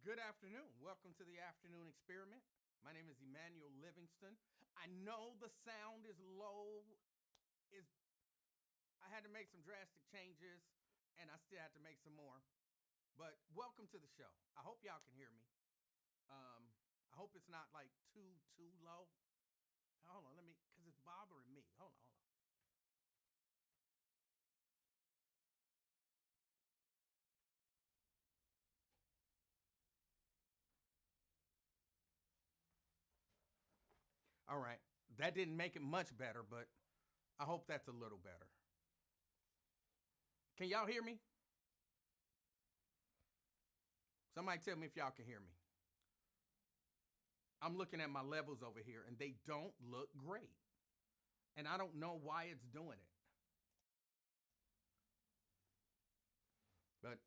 Good afternoon. Welcome to the afternoon experiment. My name is Emanuel Livingston. I know the sound is low. Is I had to make some drastic changes, and I still have to make some more. But welcome to the show. I hope y'all can hear me. I hope it's not like too low. Hold on, because it's bothering me. Hold on. All right. That didn't make it much better, but I hope that's a little better. Can y'all hear me? Somebody tell me if y'all can hear me. I'm looking at my levels over here and they don't look great. And I don't know why it's doing it. But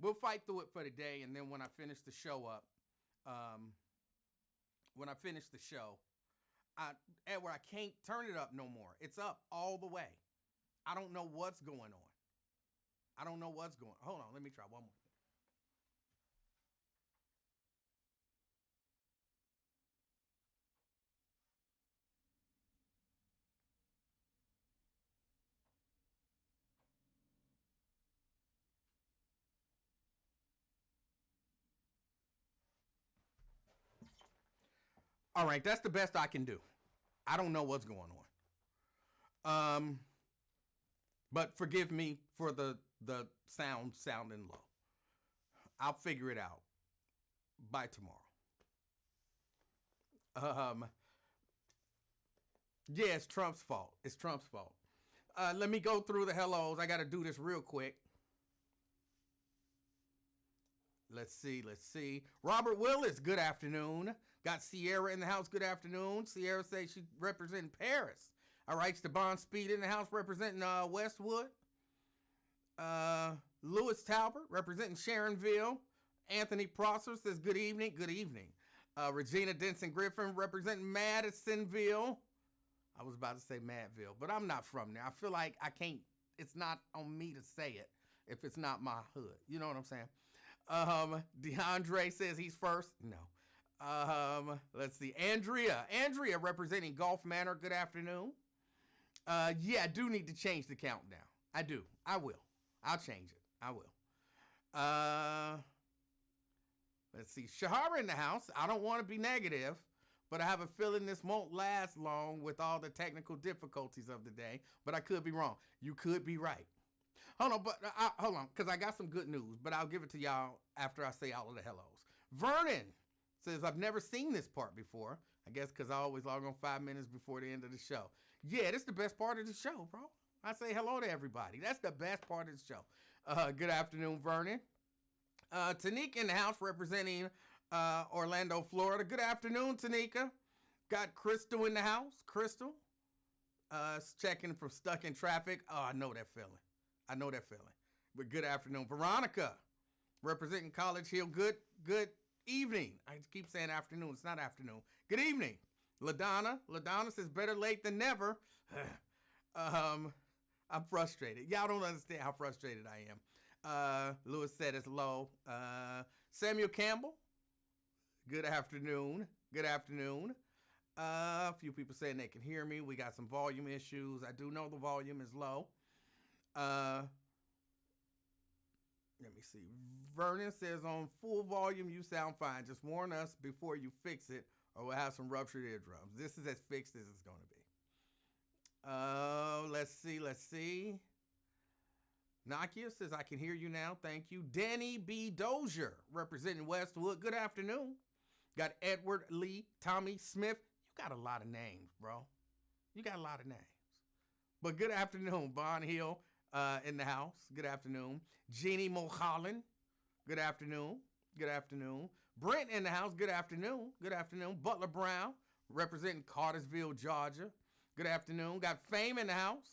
we'll fight through it for today. And then when I finish the show up, when I finish the show, Edward, I can't turn it up no more. It's up all the way. I don't know what's going on. Hold on, let me try one more. All right, that's the best I can do. I don't know what's going on. But forgive me for the sound sounding low. I'll figure it out by tomorrow. Yeah, it's Trump's fault. Let me go through the hellos. I got to do this real quick. Let's see. Robert Willis, good afternoon. Got Sierra in the house, good afternoon. Sierra says she representing Paris. All right, Steban Speed in the house representing Westwood. Lewis Talbert representing Sharonville. Anthony Prosser says good evening. Regina Denson Griffin representing Madisonville. I was about to say Madville, but I'm not from there. I feel like I can't, it's not on me to say it if it's not my hood. You know what I'm saying? DeAndre says he's first. No. Let's see. Andrea representing Gulf Manor. Good afternoon. Yeah, I do need to change the countdown. I do. I will. I'll change it. I will. Let's see. Shahara in the house. I don't want to be negative, but I have a feeling this won't last long with all the technical difficulties of the day, but I could be wrong. You could be right. Hold on, because I got some good news, but I'll give it to y'all after I say all of the hellos. Vernon says, I've never seen this part before. I guess because I always log on 5 minutes before the end of the show. Yeah, this is the best part of the show, bro. I say hello to everybody. That's the best part of the show. Good afternoon, Vernon. Tanika in the house representing Orlando, Florida. Good afternoon, Tanika. Got Crystal in the house. Crystal. Checking from stuck in traffic. Oh, I know that feeling. But good afternoon. Veronica, representing College Hill. Good evening. I keep saying afternoon. It's not afternoon. Good evening. LaDonna says better late than never. I'm frustrated. Y'all don't understand how frustrated I am. Lewis said it's low. Samuel Campbell, good afternoon. A few people saying they can hear me. We got some volume issues. I do know the volume is low. Let me see. Vernon says on full volume, you sound fine. Just warn us before you fix it or we'll have some ruptured eardrums. This is as fixed as it's going to be. Let's see. Nakia says, I can hear you now. Thank you. Danny B. Dozier, representing Westwood. Good afternoon. Got Edward Lee, Tommy Smith. You got a lot of names, bro. But good afternoon, Bon Hill in the house. Good afternoon. Jeannie Mulholland. Good afternoon. Brent in the house. Good afternoon. Butler Brown, representing Cartersville, Georgia. Good afternoon. Got Fame in the house,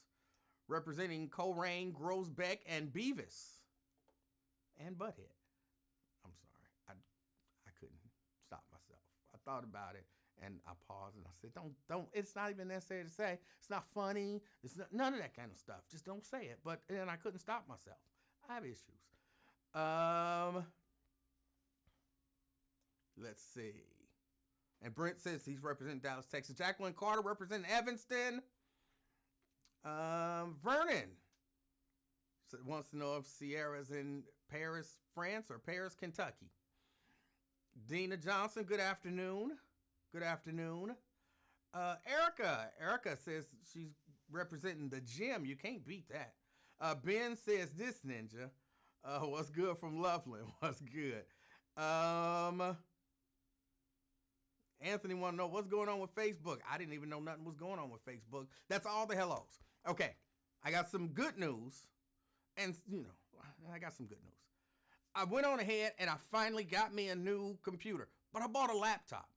representing Coleraine, Grosbeck, and Beavis. And Butthead. I'm sorry. I couldn't stop myself. I thought about it. And I paused and I said, don't, it's not even necessary to say. It's not funny. It's not, none of that kind of stuff. Just don't say it. But then I couldn't stop myself. I have issues. Let's see. And Brent says he's representing Dallas, Texas. Jacqueline Carter representing Evanston. Vernon wants to know if Sierra's in Paris, France, or Paris, Kentucky. Dina Johnson, good afternoon. Good afternoon. Erica says she's representing the gym. You can't beat that. Ben says this ninja. What's good from Loveland? What's good? Anthony want to know what's going on with Facebook. I didn't even know nothing was going on with Facebook. That's all the hellos. Okay, I got some good news. And, I got some good news. I went on ahead and I finally got me a new computer. But I bought a laptop.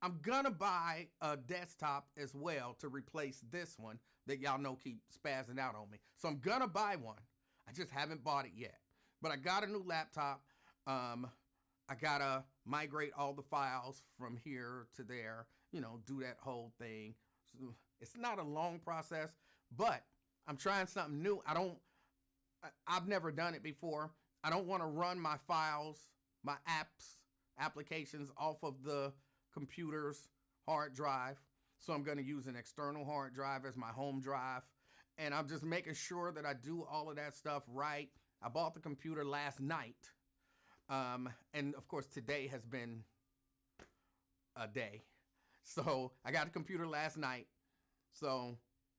I'm going to buy a desktop as well to replace this one that y'all know keep spazzing out on me. So I'm going to buy one. I just haven't bought it yet. But I got a new laptop. I got to migrate all the files from here to there, do that whole thing. So it's not a long process, but I'm trying something new. I've never done it before. I don't want to run my files, my applications off of the computer's hard drive. So I'm going to use an external hard drive as my home drive. And I'm just making sure that I do all of that stuff right. I bought the computer last night. And of course, today has been a day. So I got the computer last night. So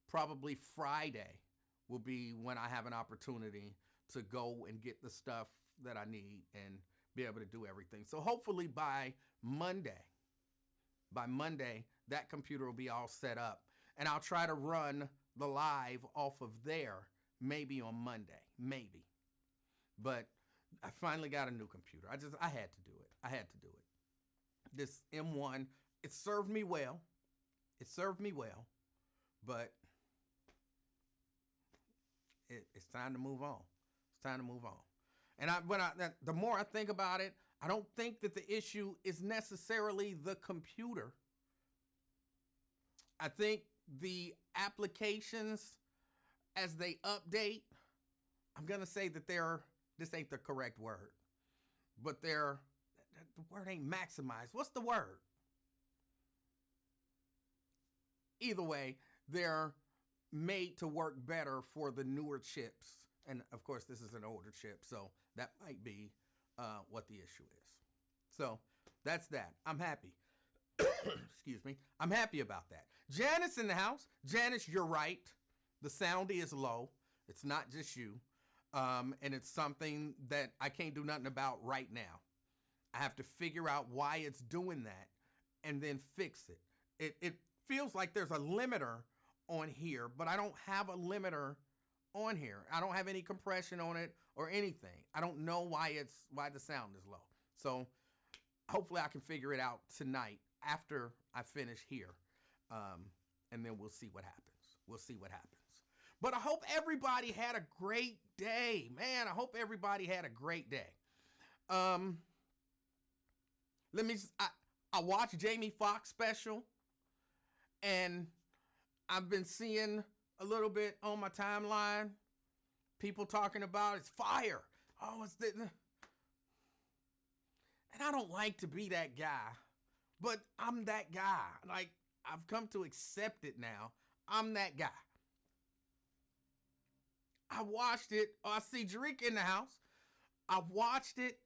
probably Friday will be when I have an opportunity to go and get the stuff that I need and be able to do everything. So hopefully by Monday, that computer will be all set up. And I'll try to run the live off of there maybe on Monday, maybe. But I finally got a new computer. I had to do it. I had to do it. This M1, it served me well. But it's time to move on. It's time to move on. And the more I think about it, I don't think that the issue is necessarily the computer. I think the applications, as they update, I'm going to say that this ain't the correct word, but the word ain't maximized. What's the word? Either way, they're made to work better for the newer chips. And of course, this is an older chip, so that might be what the issue is. So that's that. I'm happy. Excuse me. I'm happy about that. Janice in the house. Janice, you're right. The sound is low. It's not just you. And it's something that I can't do nothing about right now. I have to figure out why it's doing that and then fix it. It feels like there's a limiter on here, but I don't have a limiter on here. I don't have any compression on it or anything. I don't know why the sound is low. So hopefully I can figure it out tonight after I finish here. And then we'll see what happens. But I hope everybody had a great day. Man, I hope everybody had a great day. I watched Jamie Foxx special, and I've been seeing a little bit on my timeline, people talking about it's fire. Oh, it's the... And I don't like to be that guy, but I'm that guy. Like, I've come to accept it now. I'm that guy. I watched it. Oh, I see Drake in the house. I watched it.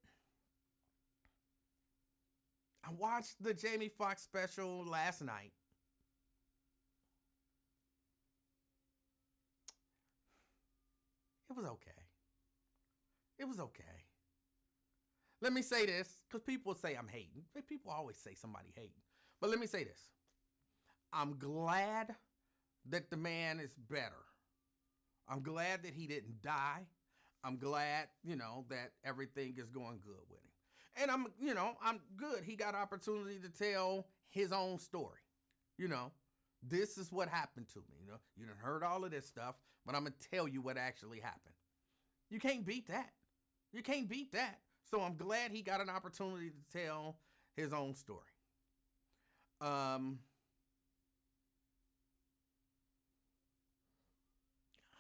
I watched the Jamie Foxx special last night. It was okay. It was okay. Let me say this, because people say I'm hating. People always say somebody hating. But let me say this. I'm glad that the man is better. I'm glad that he didn't die. I'm glad, that everything is going good with him. And I'm good. He got opportunity to tell his own story. This is what happened to me. You done heard all of this stuff, but I'm going to tell you what actually happened. You can't beat that. You can't beat that. So I'm glad he got an opportunity to tell his own story. Other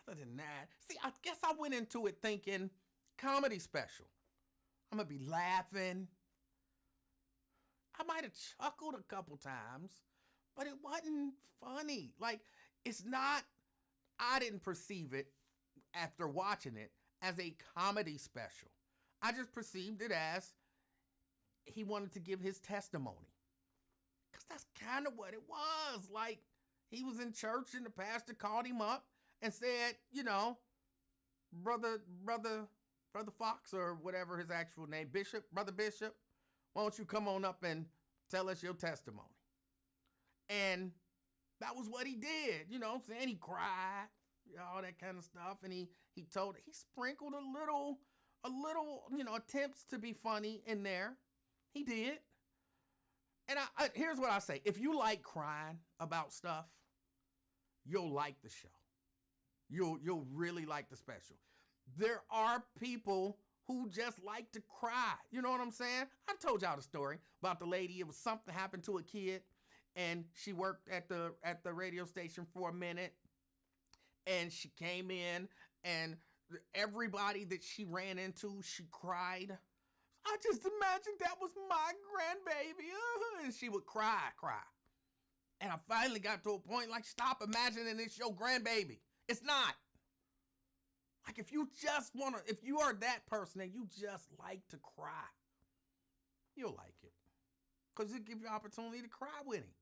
than that, see, I guess I went into it thinking comedy special. I'm going to be laughing. I might have chuckled a couple times, but it wasn't funny. Like, it's not, I didn't perceive it after watching it as a comedy special. I just perceived it as he wanted to give his testimony. Because that's kind of what it was. Like, he was in church and the pastor called him up and said, you know, brother Fox, or whatever his actual name, Brother Bishop, why don't you come on up and tell us your testimony? And that was what he did. You know what I'm saying? He cried, all that kind of stuff. And he sprinkled a little, you know, attempts to be funny in there. He did. And here's what I say. If you like crying about stuff, you'll like the show. You'll really like the special. There are people who just like to cry. You know what I'm saying? I told y'all the story about the lady. It was something happened to a kid, and she worked at the radio station for a minute, and she came in, and everybody that she ran into, she cried. I just imagined that was my grandbaby. And she would cry. And I finally got to a point like, stop imagining it's your grandbaby. It's not. Like, if you are that person and you just like to cry, you'll like it. Because it'll give you an opportunity to cry with him.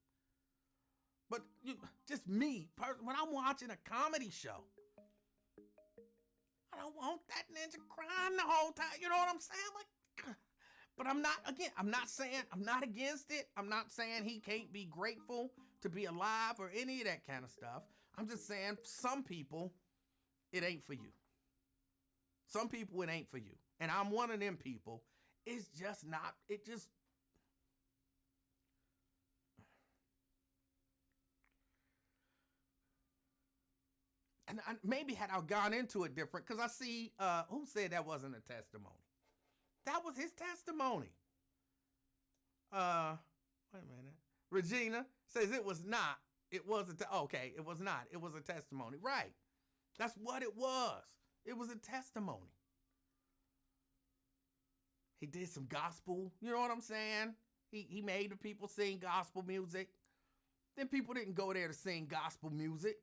But just me, when I'm watching a comedy show, I don't want that ninja crying the whole time. You know what I'm saying? Like, but I'm not against it. I'm not saying he can't be grateful to be alive or any of that kind of stuff. I'm just saying some people, it ain't for you. Some people, it ain't for you. And I'm one of them people. It's just not, it just, and maybe had I gone into it different, because I see, who said that wasn't a testimony? That was his testimony. Wait a minute. Regina says it was not. It wasn't. Okay, it was not. It was a testimony. Right. That's what it was. It was a testimony. He did some gospel. You know what I'm saying? He made the people sing gospel music. Then people didn't go there to sing gospel music.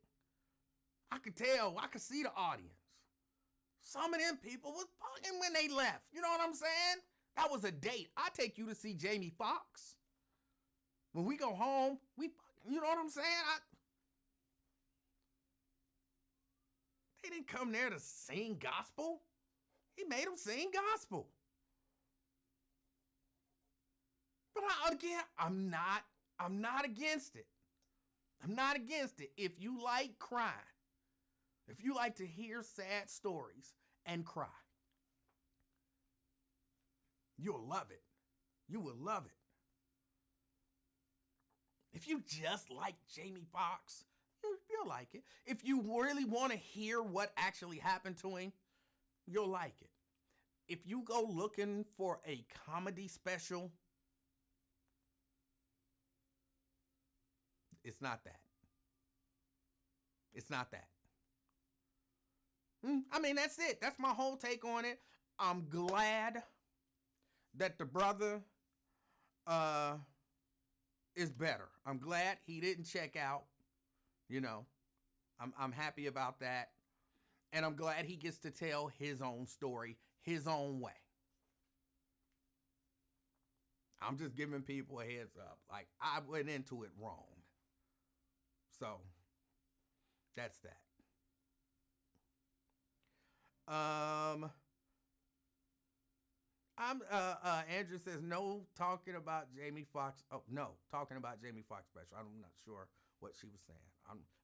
I could tell. I could see the audience. Some of them people was bugging when they left. You know what I'm saying? That was a date. I take you to see Jamie Foxx. When we go home, you know what I'm saying? They didn't come there to sing gospel. He made them sing gospel. But I'm not against it. I'm not against it. If you like crying, if you like to hear sad stories and cry, you'll love it. You will love it. If you just like Jamie Foxx, you'll like it. If you really want to hear what actually happened to him, you'll like it. If you go looking for a comedy special, it's not that. It's not that. I mean, that's it. That's my whole take on it. I'm glad that the brother is better. I'm glad he didn't check out. You know, I'm happy about that. And I'm glad he gets to tell his own story his own way. I'm just giving people a heads up. Like, I went into it wrong. So, that's that. Andrew says no talking about Jamie Foxx. Oh, no, talking about Jamie Foxx special. I'm not sure what she was saying.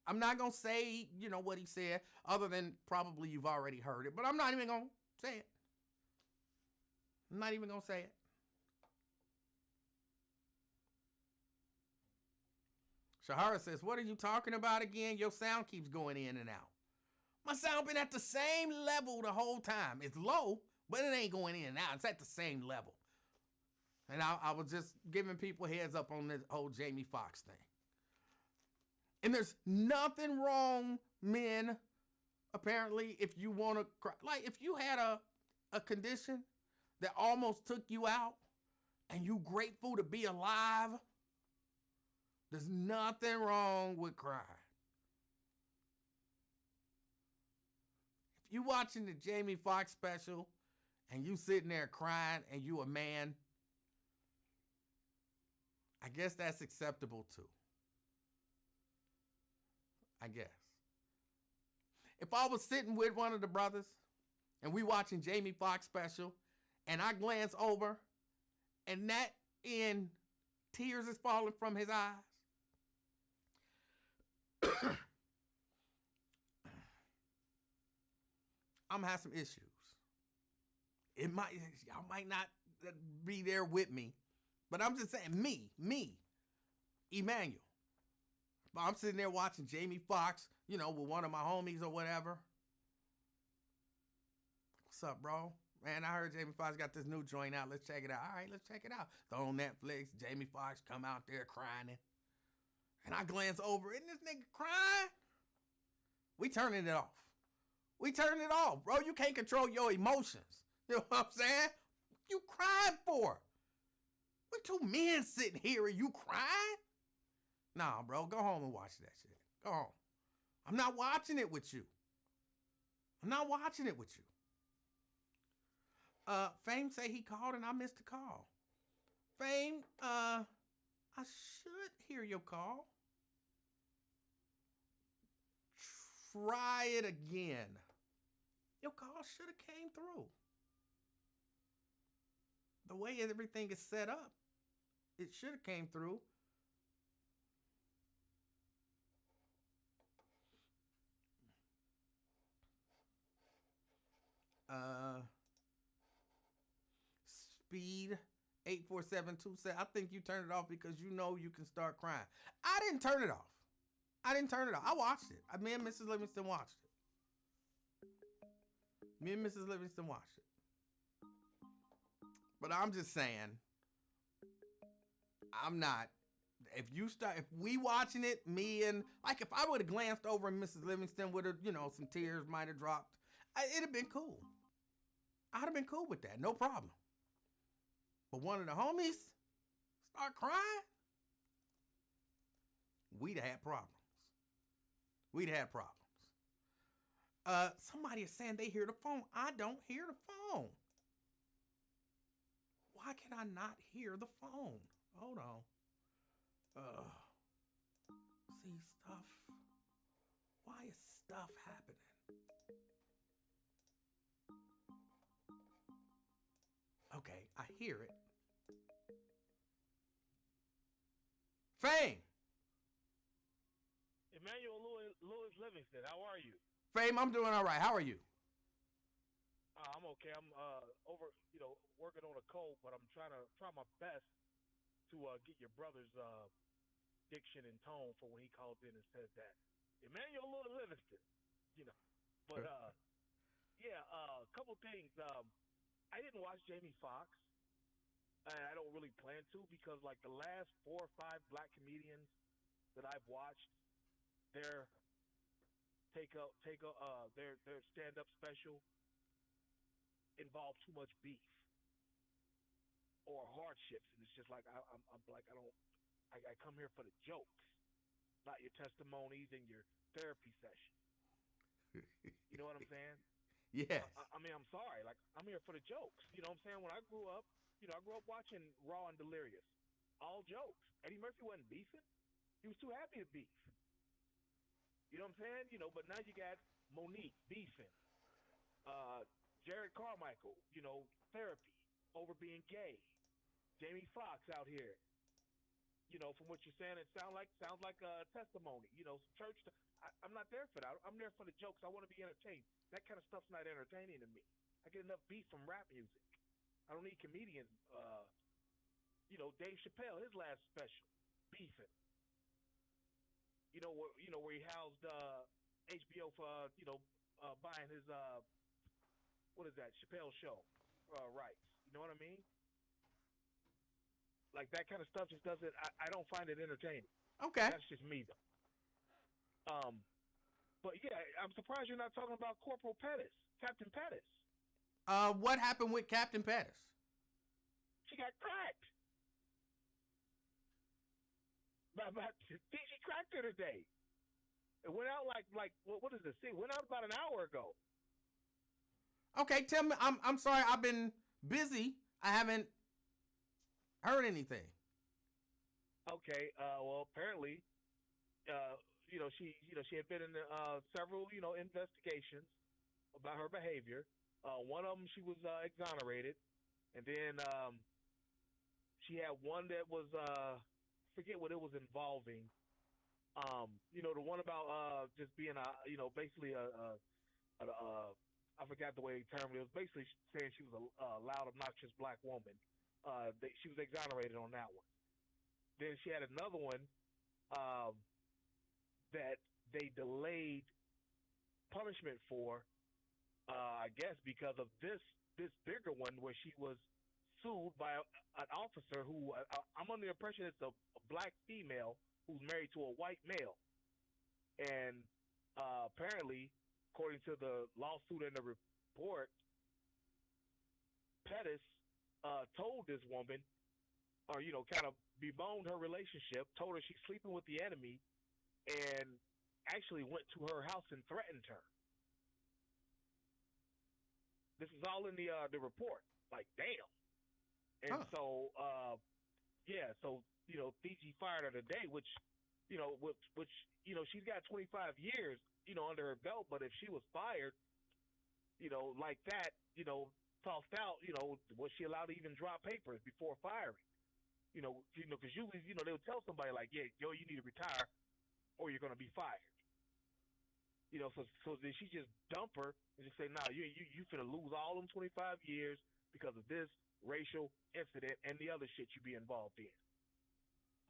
I'm not going to say, you know, what he said, other than probably you've already heard it, but I'm not even going to say it. I'm not even going to say it. Shahara says, what are you talking about again? Your sound keeps going in and out. My sound been at the same level the whole time. It's low, but it ain't going in and out. It's at the same level. And I was just giving people heads up on this whole Jamie Foxx thing. And there's nothing wrong, men, apparently, if you want to cry. Like, if you had a condition that almost took you out and you grateful to be alive, there's nothing wrong with crying. If you watching the Jamie Foxx special and you sitting there crying and you a man, I guess that's acceptable too. I guess. If I was sitting with one of the brothers and we watching Jamie Foxx special and I glance over and that in tears is falling from his eyes, I'm gonna have some issues. Y'all might not be there with me, but I'm just saying, me, Emanuel. But I'm sitting there watching Jamie Foxx, with one of my homies or whatever. What's up, bro? Man, I heard Jamie Foxx got this new joint out. Let's check it out. All right, let's check it out. Throw on Netflix. Jamie Foxx come out there crying. And I glance over, and this nigga crying. We turning it off. Bro. You can't control your emotions. You know what I'm saying? You crying for? We're two men sitting here and you crying? Nah, bro, go home and watch that shit. Go home. I'm not watching it with you. Fame say he called and I missed the call. Fame, I should hear your call. Try it again. Your call should have came through. The way everything is set up, it should have came through. Speed 8472 said, I think you turned it off because you know you can start crying. I didn't turn it off. I watched it. Me and Mrs. Livingston watched it. But I'm just saying, I'm not. If we watching it, me and, like, if I would have glanced over and Mrs. Livingston would have, some tears might have dropped, it'd have been cool. I'd have been cool with that. No problem. But one of the homies start crying, we'd have had problems. Somebody is saying they hear the phone. I don't hear the phone. Why can I not hear the phone? Hold on. See stuff. Why is stuff happening? Okay, I hear it. Fame. Emanuel Livingston, how are you? Fame, I'm doing all right. How are you? I'm okay. I'm working on a cold, but I'm try my best to get your brother's diction and tone for when he calls in and says that. Emanuel Livingston, But a couple things. I didn't watch Jamie Foxx, and I don't really plan to because like the last 4 or 5 black comedians that I've watched, their their stand-up special involved too much beef or hardships, and it's just like I come here for the jokes, not your testimonies and your therapy session. You know what I'm saying? Yes. I mean, I'm sorry. Like, I'm here for the jokes. You know what I'm saying? When I grew up, I grew up watching Raw and Delirious. All jokes. Eddie Murphy wasn't beefing. He was too happy to beef. You know what I'm saying? But now you got Monique beefing. Jared Carmichael, therapy over being gay. Jamie Foxx out here. From what you're saying, it sounds like a testimony. Church. I'm not there for that. I'm there for the jokes. I want to be entertained. That kind of stuff's not entertaining to me. I get enough beef from rap music. I don't need comedians. Dave Chappelle, his last special, beefing. Where he housed HBO for buying his what is that, Chappelle show rights. You know what I mean? Like that kind of stuff just doesn't. I don't find it entertaining. Okay. That's just me though. But yeah, I'm surprised you're not talking about Corporal Pettis, Captain Pettis. What happened with Captain Pettis? She got cracked. But she cracked her today. It went out like what is this? It went out about an hour ago. Okay, tell me. I'm sorry. I've been busy. I haven't heard anything. Okay. Well, apparently, uh, she had been in several investigations about her behavior. One of them she was exonerated, and then she had one that was forget what it was involving. The one about just being basically I forgot the way he termed it. It was basically saying she was a loud, obnoxious black woman. She was exonerated on that one. Then she had another one um, that they delayed punishment for, I guess, because of this bigger one where she was sued by an officer who I'm under the impression it's a black female who's married to a white male, and apparently, according to the lawsuit and the report, Pettis told this woman, or kind of bemoaned her relationship, told her she's sleeping with the enemy, and actually went to her house and threatened her. This is all in the report. Like, damn. And so, Fiji fired her today, which she's got 25 years, under her belt. But if she was fired, like that, tossed out, was she allowed to even drop papers before firing? Because usually, they would tell somebody like, yeah, yo, you need to retire, or you're going to be fired. So did she just dump her and just say, nah, you finna lose all them 25 years because of this racial incident and the other shit you be involved in?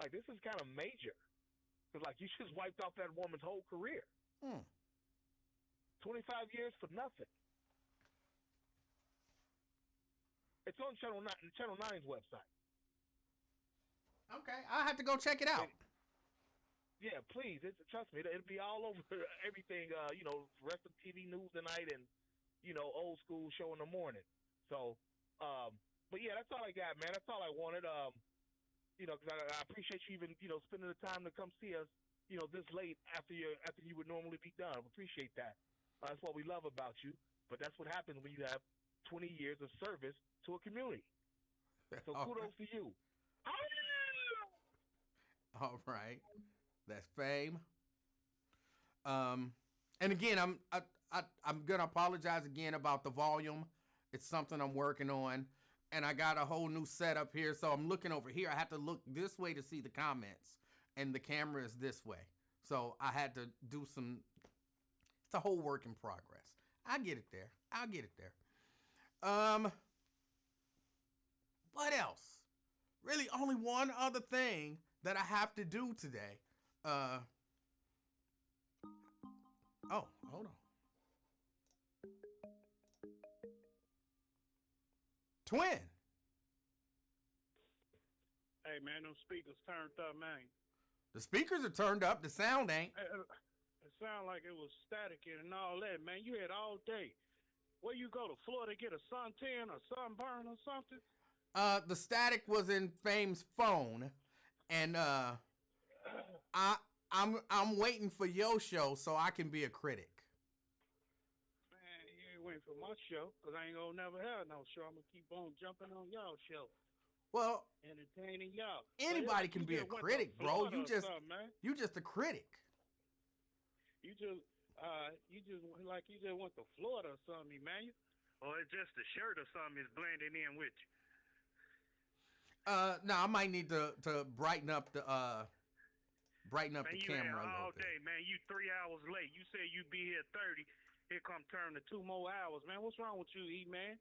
Like, this is kind of major. Because, like, you just wiped off that woman's whole career. 25 years for nothing. It's on Channel 9's website. Okay, I'll have to go check it out. Yeah, please. Trust me, it'll be all over everything. Rest of TV news tonight, and old school show in the morning. So, but yeah, that's all I got, man. That's all I wanted. Because I appreciate you even spending the time to come see us. This late after you would normally be done. I appreciate that. That's what we love about you. But that's what happens when you have 20 years of service to a community. So kudos to you. All right, that's fame. And again, I'm gonna apologize again about the volume. It's something I'm working on, and I got a whole new setup here. So I'm looking over here. I have to look this way to see the comments, and the camera is this way. So I had to do some. It's a whole work in progress. I get it there. I'll get it there. What else? Really, only one other thing that I have to do today. Oh, hold on. Twin. Hey, man, them speakers turned up, man. The speakers are turned up. The sound ain't. It sounded like it was static and all that, man. You had all day. Where you go to Florida get a suntan or sunburn or something? The static was in Fame's phone, and I'm waiting for your show so I can be a critic. Man, you ain't waiting for my show, because I ain't gonna never have no show. I'm gonna keep on jumping on y'all show. Well, entertaining y'all. Anybody can be a critic, bro. You just a critic. You just went to Florida or something, man. Or it's just a shirt or something is blending in with you. No, I might need to brighten up the camera a little all bit. Day, man. You 3 hours late. You said you'd be here 30. Here come turn to 2 more hours, man. What's wrong with you, E-Man?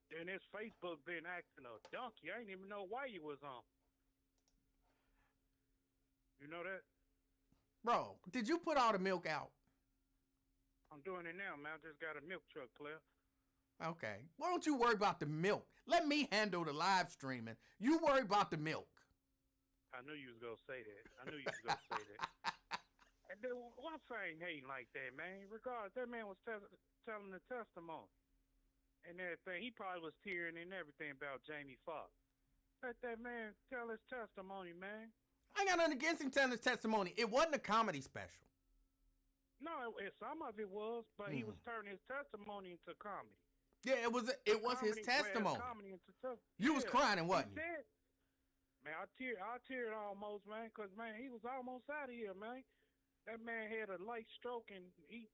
And this Facebook been acting a donkey. I didn't even know why you was on. You know that? Bro, did you put all the milk out? I'm doing it now, man. I just got a milk truck, Claire. Okay. Why don't you worry about the milk? Let me handle the live streaming. You worry about the milk. I knew you was going to say that. And then why Fame hating like that, man? Regardless, that man was telling the testimony and everything. He probably was tearing and everything about Jamie Foxx. Let that man tell his testimony, man. I ain't got nothing against him telling his testimony. It wasn't a comedy special. No, some of it was, but he was turning his testimony into comedy. Yeah, it was his testimony. Comedy into You was crying, wasn't you? Man, I teared almost, man, because, man, he was almost out of here, man. That man had a light stroke, and he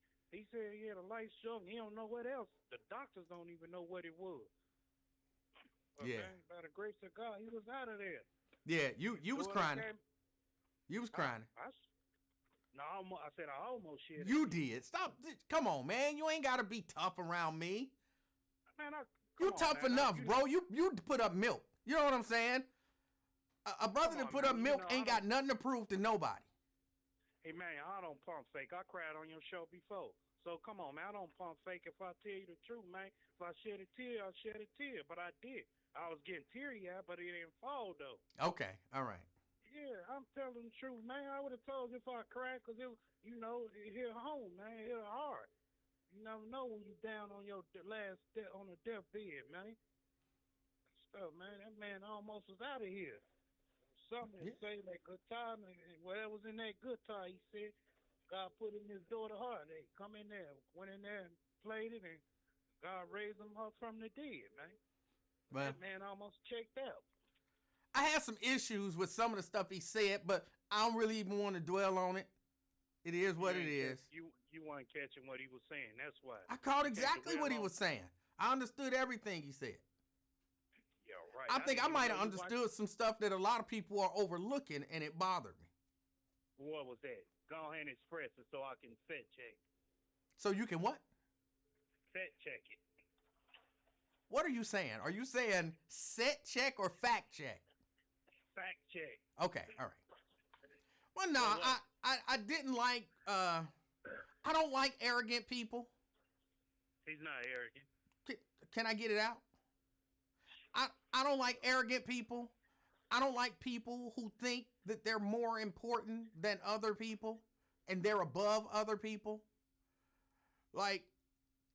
said he had a light stroke, and he don't know what else. The doctors don't even know what it was. But, Yeah. man, by the grace of God, he was out of there. Yeah, you was crying. You was crying. I said I almost shed. You did. Stop. Come on, man. You ain't got to be tough around me. Man, you tough enough, bro. You put up milk. You know what I'm saying? A brother that put up milk ain't got nothing to prove to nobody. Hey, man, I don't pump fake. I cried on your show before. So, come on, man. I don't pump fake. If I tell you the truth, man, if I shed a tear, I'll shed a tear. But I did. I was getting teary-eyed, but it didn't fall, though. Okay. All right. Yeah, I'm telling the truth, man. I would have told you if I cried because, it hit home, man. It hit hard. You never know when you're down on your on the deathbed, man. Stuff, man. That man almost was out of here. Something to say that guitar, whatever was in that guitar, he said, God put in his daughter's heart. They come in there, went in there and played it, and God raised him up from the dead, man. Well, that man almost checked out. I had some issues with some of the stuff he said, but I don't really even want to dwell on it. It is what it is. You weren't catching what he was saying. That's why. I caught exactly what he was saying. I understood everything he said. Yeah, right. I think I might have understood some stuff that a lot of people are overlooking, and it bothered me. What was that? Go ahead and express it so I can fact check. So you can what? Fact check it. What are you saying? Are you saying set check or fact check? Fact check. Okay, all right. Well, no, I didn't like. I don't like arrogant people. He's not arrogant. Can I get it out? I don't like arrogant people. I don't like people who think that they're more important than other people and they're above other people. Like,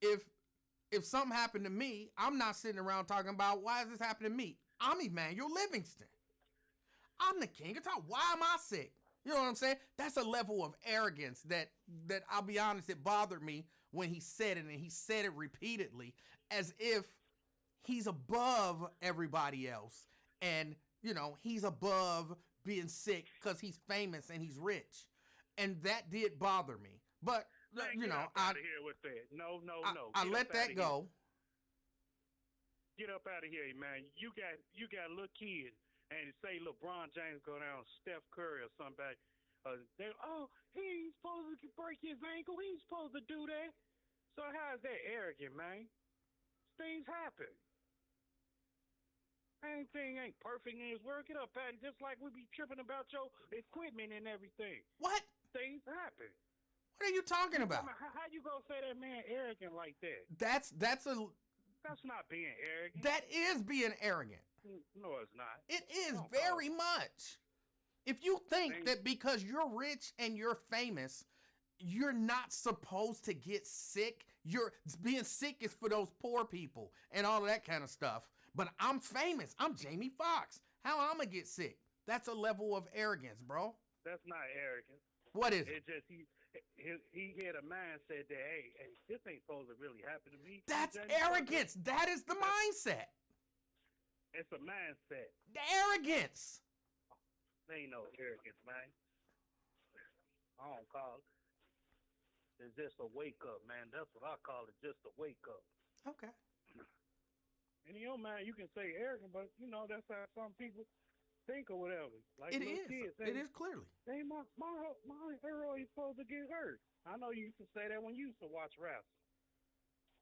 if something happened to me, I'm not sitting around talking about why is this happening to me. I'm Emanuel Livingston. I'm the king of talk. Why am I sick? You know what I'm saying? That's a level of arrogance that I'll be honest, it bothered me when he said it, and he said it repeatedly as if he's above everybody else. And, he's above being sick because he's famous and he's rich. And that did bother me. But, man, get up out of here with that. No. I let that go. Get up out of here, man. You got little kids. And say LeBron James go down, Steph Curry or somebody, he ain't supposed to break his ankle. He ain't supposed to do that. So how is that arrogant, man? Things happen. Anything ain't perfect in his work. Get up at it, just like we be tripping about your equipment and everything. What? Things happen. What are you talking about? How you gonna say that man arrogant like that? That's not being arrogant. That is being arrogant. No, it's not. It is very much. If you think that because you're rich and you're famous, you're not supposed to get sick. Being sick is for those poor people and all of that kind of stuff. But I'm famous. I'm Jamie Foxx. How I'm gonna get sick? That's a level of arrogance, bro. That's not arrogance. What is it? It's just he had a mindset that hey, this ain't supposed to really happen to me. That's arrogance. That is the mindset. It's a mindset. The arrogance. There ain't no arrogance, man. I don't call it. It's just a wake up, man. That's what I call it, just a wake up. Okay. And man, you can say arrogant, but that's how some people think or whatever. Like it is. Kids, it is clearly. Hey, my hero is supposed to get hurt. I know you used to say that when you used to watch wrestling.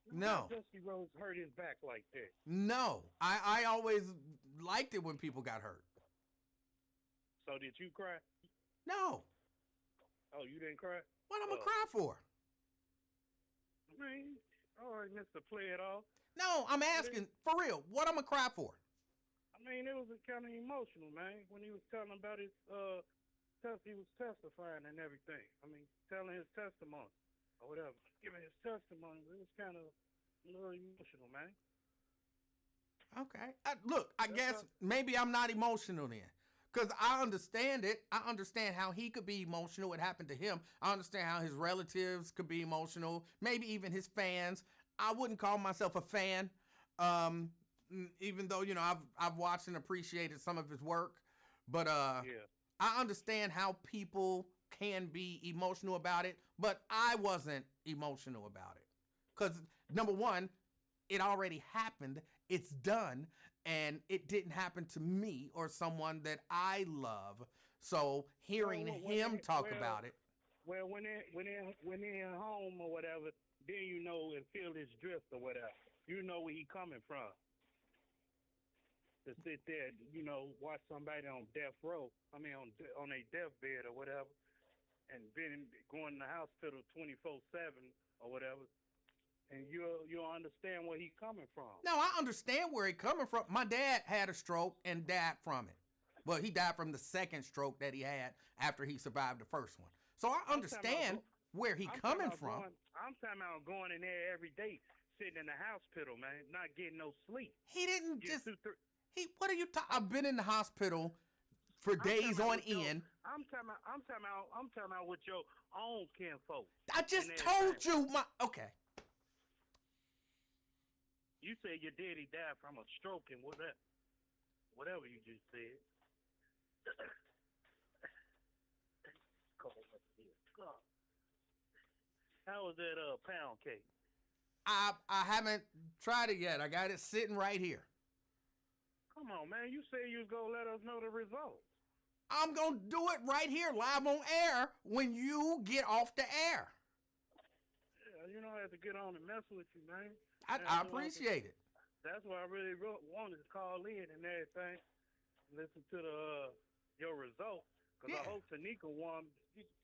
No. Dusty Rhodes hurt his back like that. No. I always liked it when people got hurt. So did you cry? No. Oh, you didn't cry? What I'm going to cry for? Man, all right, Mr. Play It Off. No, I'm asking, for real, what I'm going to cry for? I mean, it was kind of emotional, man, when he was telling about his, he was testifying and everything. I mean, telling his testimony or whatever, giving his testimony. It was kind of a little emotional, man. Okay. Look, I guess maybe I'm not emotional then. Because I understand it. I understand how he could be emotional. It happened to him. I understand how his relatives could be emotional. Maybe even his fans. I wouldn't call myself a fan, even though I've watched and appreciated some of his work. But Yeah. I understand how people can be emotional about it. But I wasn't emotional about it because number one, it already happened. It's done. And it didn't happen to me or someone that I love. So hearing him talk about it. Well, when they're home or whatever, then you know and feel his drift or whatever. You know where he coming from. To sit there, watch somebody on death row. I mean, on a deathbed or whatever, and been going to the hospital 24/7 or whatever. And you'll understand where he's coming from. No, I understand where he's coming from. My dad had a stroke and died from it. Well, he died from the second stroke that he had after he survived the first one. So I understand where he's coming from. I'm talking about going in there every day, sitting in the hospital, man, not getting no sleep. He didn't just... What are you talking? I've been in the hospital for days on end. I'm talking about with your own kinfolk. I just told you okay. You said your daddy died from a stroke and whatever you just said. How was that pound cake? I haven't tried it yet. I got it sitting right here. Come on, man. You said you was going to let us know the results. I'm going to do it right here, live on air, when you get off the air. Yeah, you don't have to get on and mess with you, man. I appreciate it. That's why I really wanted to call in and everything. Listen to your results. Because I hope Tanika won.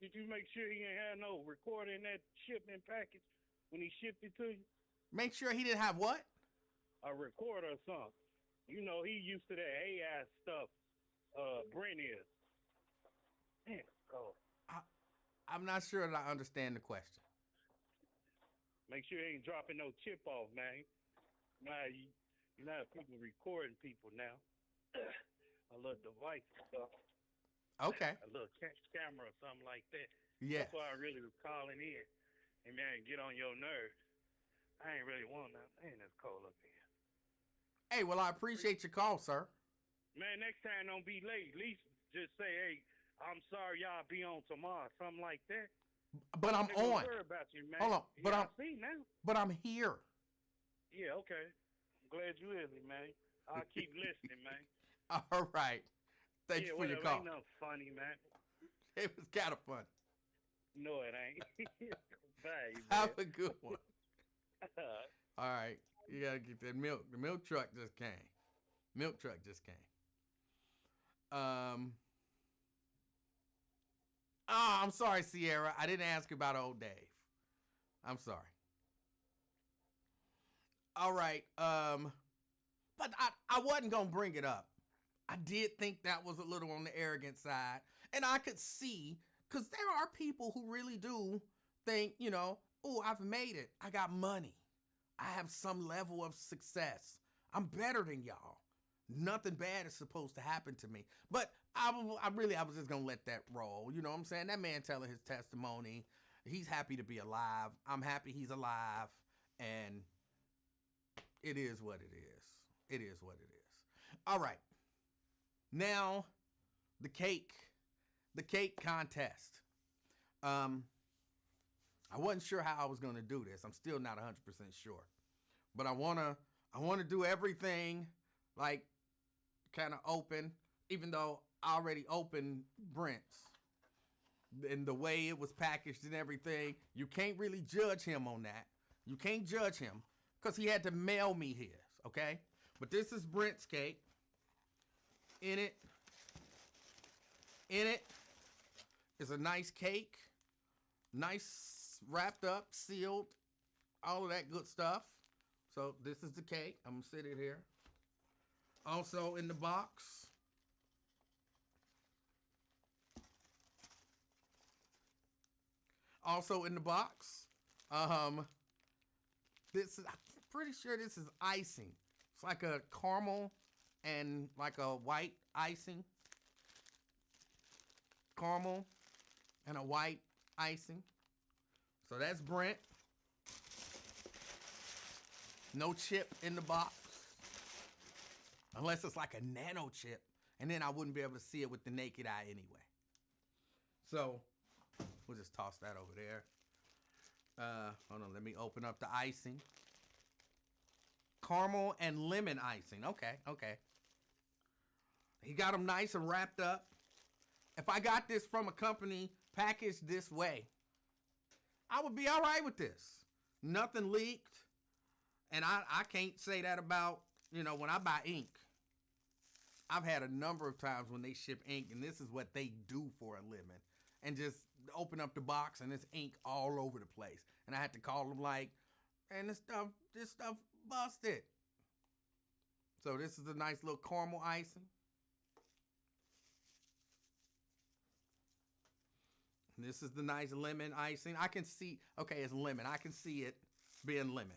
Did you make sure he ain't had no recording that shipment package when he shipped it to you? Make sure he didn't have what? A recorder or something. You know, he used to that AI stuff. Brent is. Man, I'm not sure that I understand the question. Make sure he ain't dropping no chip off, man. Now, you know how people recording people now. A little device or something. Okay. A little camera or something like that. Yeah. That's why I really was calling in. And man, get on your nerves. I ain't really want nothing. Man, it's cold up here. Hey, well, I appreciate your call, sir. Man, next time don't be late. At least just say, hey, I'm sorry y'all be on tomorrow. Something like that. But I'm on. Worry about you, man. Hold on. But I'm here. Yeah, okay. I'm glad you with me, man. I'll keep listening, man. All right. Thank you for your call. Ain't nothing funny, man. It was kind of fun. No, it ain't. Bye, man. Have a good one. All right. You got to get that milk. The milk truck just came. I'm sorry, Sierra. I didn't ask about old Dave. I'm sorry. All right. But I wasn't going to bring it up. I did think that was a little on the arrogant side. And I could see, because there are people who really do think, oh, I've made it. I got money. I have some level of success. I'm better than y'all. Nothing bad is supposed to happen to me. But I was just going to let that roll. You know what I'm saying? That man telling his testimony. He's happy to be alive. I'm happy he's alive. And it is what it is. It is what it is. All right. Now, the cake contest. I wasn't sure how I was going to do this. I'm still not 100% sure. But I want to do everything like kind of open, even though I already opened Brent's. And the way it was packaged and everything, you can't really judge him on that. You can't judge him because he had to mail me his, okay? But this is Brent's cake. In it is a nice cake. Nice wrapped up, sealed, all of that good stuff. So this is the cake. I'm going to sit it here. Also in the box, I'm pretty sure this is icing. It's like a caramel and like a white icing. caramel and a white icing. So that's Brent. No chip in the box. Unless it's like a nano chip. And then I wouldn't be able to see it with the naked eye anyway. So we'll just toss that over there. Hold on, let me open up the icing. Caramel and lemon icing. Okay. He got them nice and wrapped up. If I got this from a company packaged this way, I would be all right with this. Nothing leaked. And I can't say that about, when I buy ink. I've had a number of times when they ship ink, and this is what they do for a living. And just open up the box, and it's ink all over the place. And I had to call them like, man, this stuff busted. So this is a nice little caramel icing. This is the nice lemon icing. I can see, okay, it's lemon. I can see it being lemon.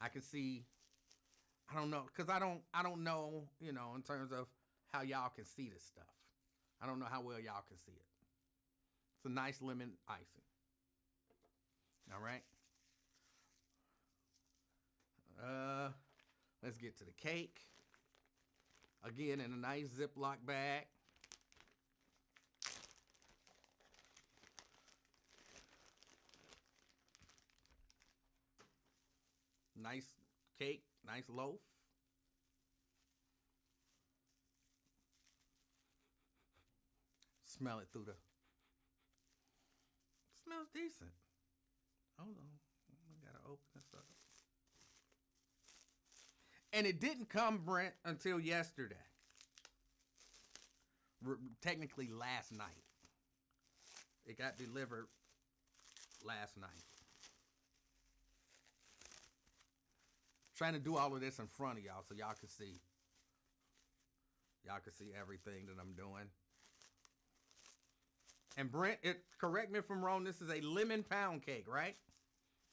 I can see, I don't know, because I don't know, in terms of how y'all can see this stuff. I don't know how well y'all can see it. It's a nice lemon icing. All right. Let's get to the cake. Again, in a nice Ziploc bag. Nice cake, nice loaf. Smell it through the. Smells decent. Hold on, I gotta open this up. And it didn't come, Brent, until yesterday. Technically last night. It got delivered last night. Trying to do all of this in front of y'all so y'all can see. Y'all can see everything that I'm doing. And Brent, correct me if I'm wrong, this is a lemon pound cake, right?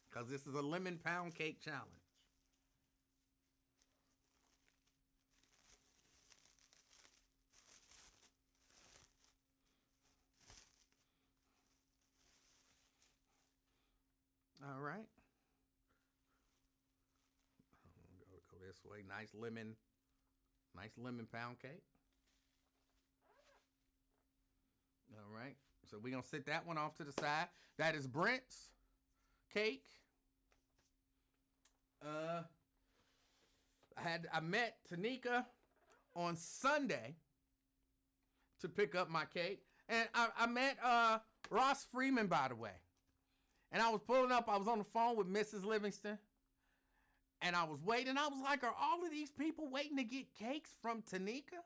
Because this is a lemon pound cake challenge. All right. Go this way. Nice lemon pound cake. All right. So we're going to sit that one off to the side. That is Brent's cake. I met Tanika on Sunday to pick up my cake. And I met Ross Freeman, by the way. And I was pulling up. I was on the phone with Mrs. Livingston. And I was waiting. I was like, are all of these people waiting to get cakes from Tanika?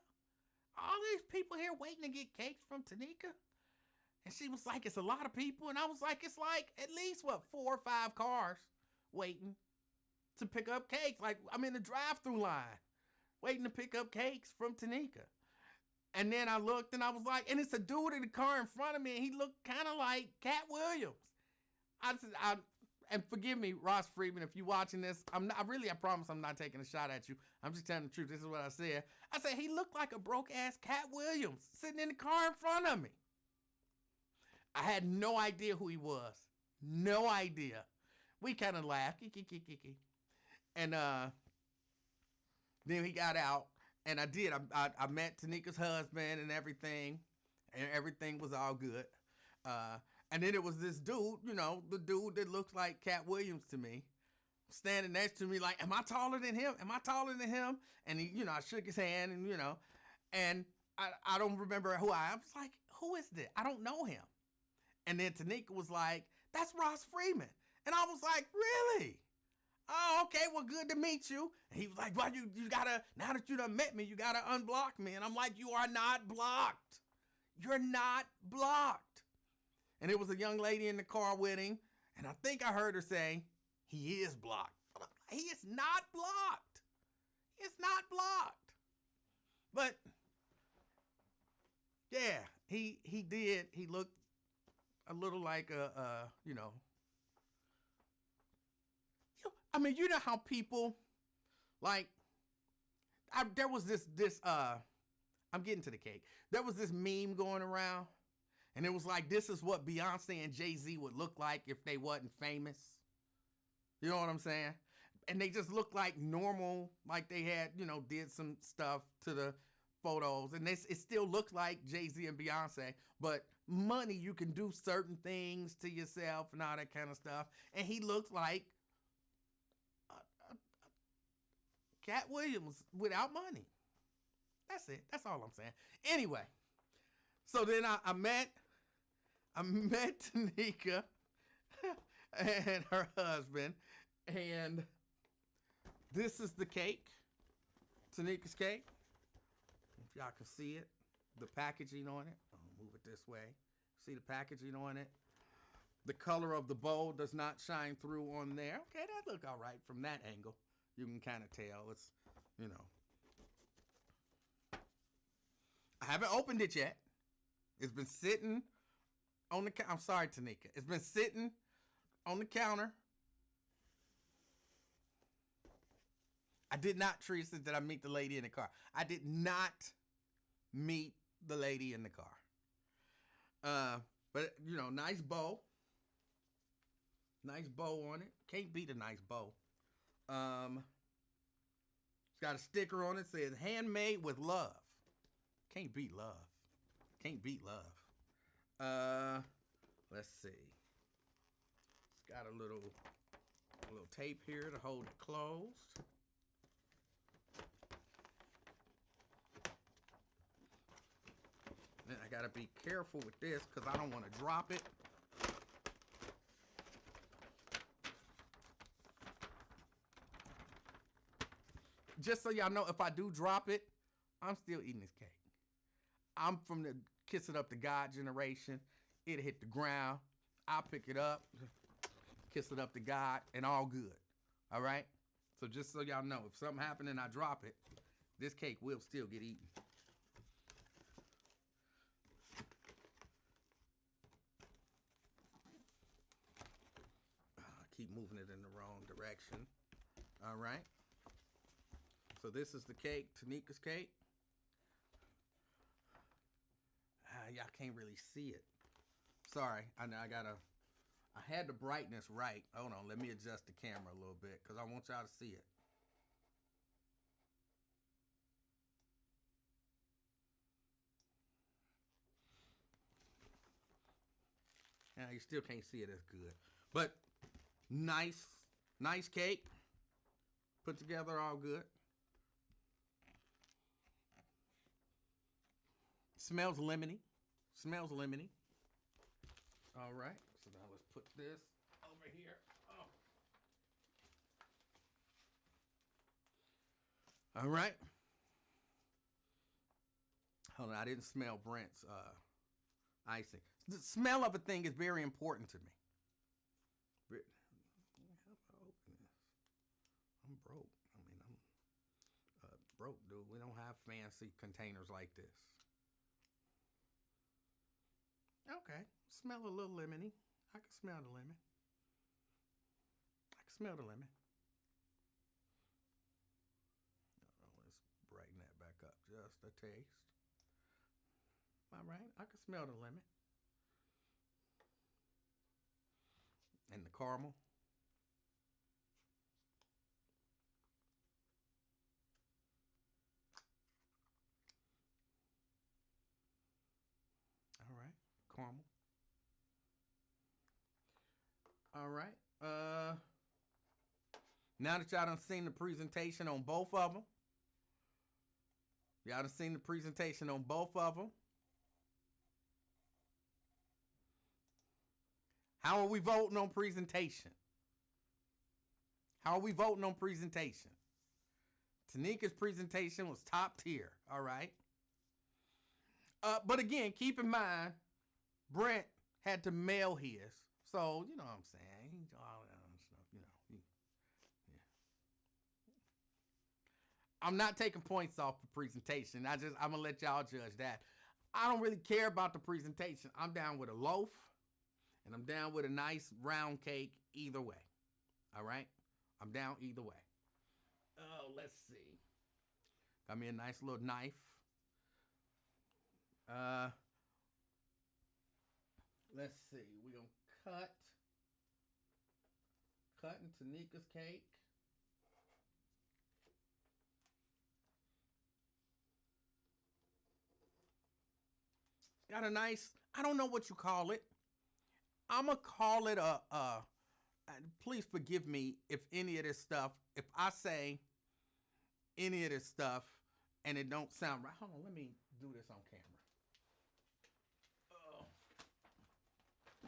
All these people here waiting to get cakes from Tanika? And she was like, it's a lot of people. And I was like, it's like at least, 4 or 5 cars waiting to pick up cakes. Like, I'm in the drive-thru line waiting to pick up cakes from Tanika. And then I looked and I was like, and it's a dude in the car in front of me. And he looked kind of like Cat Williams. And forgive me, Ross Freeman, if you're watching this, I promise I'm not taking a shot at you. I'm just telling the truth. This is what I said. I said, he looked like a broke-ass Cat Williams sitting in the car in front of me. I had no idea who he was. No idea. We kind of laughed. And then he got out, and I did. I met Tanika's husband and everything was all good. And then it was this dude, the dude that looks like Cat Williams to me, standing next to me like, am I taller than him? Am I taller than him? And he, I shook his hand and I don't remember who I was like, who is this? I don't know him. And then Tanika was like, that's Ross Freeman. And I was like, really? Oh, okay, well, good to meet you. And he was like, well, you gotta, now that you done met me, you gotta unblock me. And I'm like, you are not blocked. You're not blocked. And it was a young lady in the car with him. And I think I heard her say, he is blocked. He is not blocked. He is not blocked. But, yeah, he did. He looked a little like I mean, you know how people, like, there was this I'm getting to the cake. There was this meme going around, and it was like, this is what Beyonce and Jay-Z would look like if they wasn't famous. You know what I'm saying? And they just looked like normal, like they had, did some stuff to the photos. And it still looked like Jay-Z and Beyonce, but money, you can do certain things to yourself and all that kind of stuff. And he looked like Cat Williams without money. That's it. That's all I'm saying. Anyway, so then I met Tanika and her husband, and this is the cake, Tanika's cake. If y'all can see it, the packaging on it. I'll move it this way. See the packaging on it. The color of the bowl does not shine through on there. Okay, that look all right from that angle. You can kind of tell it's, I haven't opened it yet. It's been sitting on the I'm sorry, Tanika. It's been sitting on the counter. I did not, Teresa, did I meet the lady in the car? I did not meet the lady in the car. But, nice bow. Nice bow on it. Can't beat a nice bow. It's got a sticker on it. Says handmade with love. Can't beat love. Can't beat love. Let's see. It's got a little tape here to hold it closed. Then I gotta be careful with this because I don't want to drop it. Just so y'all know, if I do drop it, I'm still eating this cake. I'm from the kiss it up to God generation. It hit the ground. I'll pick it up, kiss it up to God, and all good. All right? So just so y'all know, if something happened and I drop it, this cake will still get eaten. Keep moving it in the wrong direction. All right? So this is the cake, Tanika's cake. Y'all can't really see it. Sorry, I had the brightness right. Hold on, let me adjust the camera a little bit because I want y'all to see it. Yeah, you still can't see it as good. But nice cake. Put together all good. Smells lemony. Smells lemony. All right. So now let's put this over here. Oh. All right. Hold on. I didn't smell Brent's icing. The smell of a thing is very important to me. How do I open this? I'm broke. I'm broke, dude. We don't have fancy containers like this. Okay, smell a little lemony. I can smell the lemon. I can smell the lemon. Let's brighten that back up just a taste. All right, I can smell the lemon. And the caramel. All right. Caramel. All right. Now that y'all done seen the presentation on both of them. Y'all done seen the presentation on both of them. How are we voting on presentation? How are we voting on presentation? Tanika's presentation was top tier. All right. But again, keep in mind, Brent had to mail his. So, you know what I'm saying? All that stuff, yeah. I'm not taking points off the presentation. I'm going to let y'all judge that. I don't really care about the presentation. I'm down with a loaf, and I'm down with a nice round cake either way. All right? I'm down either way. Oh, let's see. Got me a nice little knife. Uh, let's see. We're gonna cutting Tanika's cake. It's got a nice. I don't know what you call it. I'm gonna call it a. Please forgive me if any of this stuff. If I say any of this stuff and it don't sound right. Hold on. Let me do this on camera.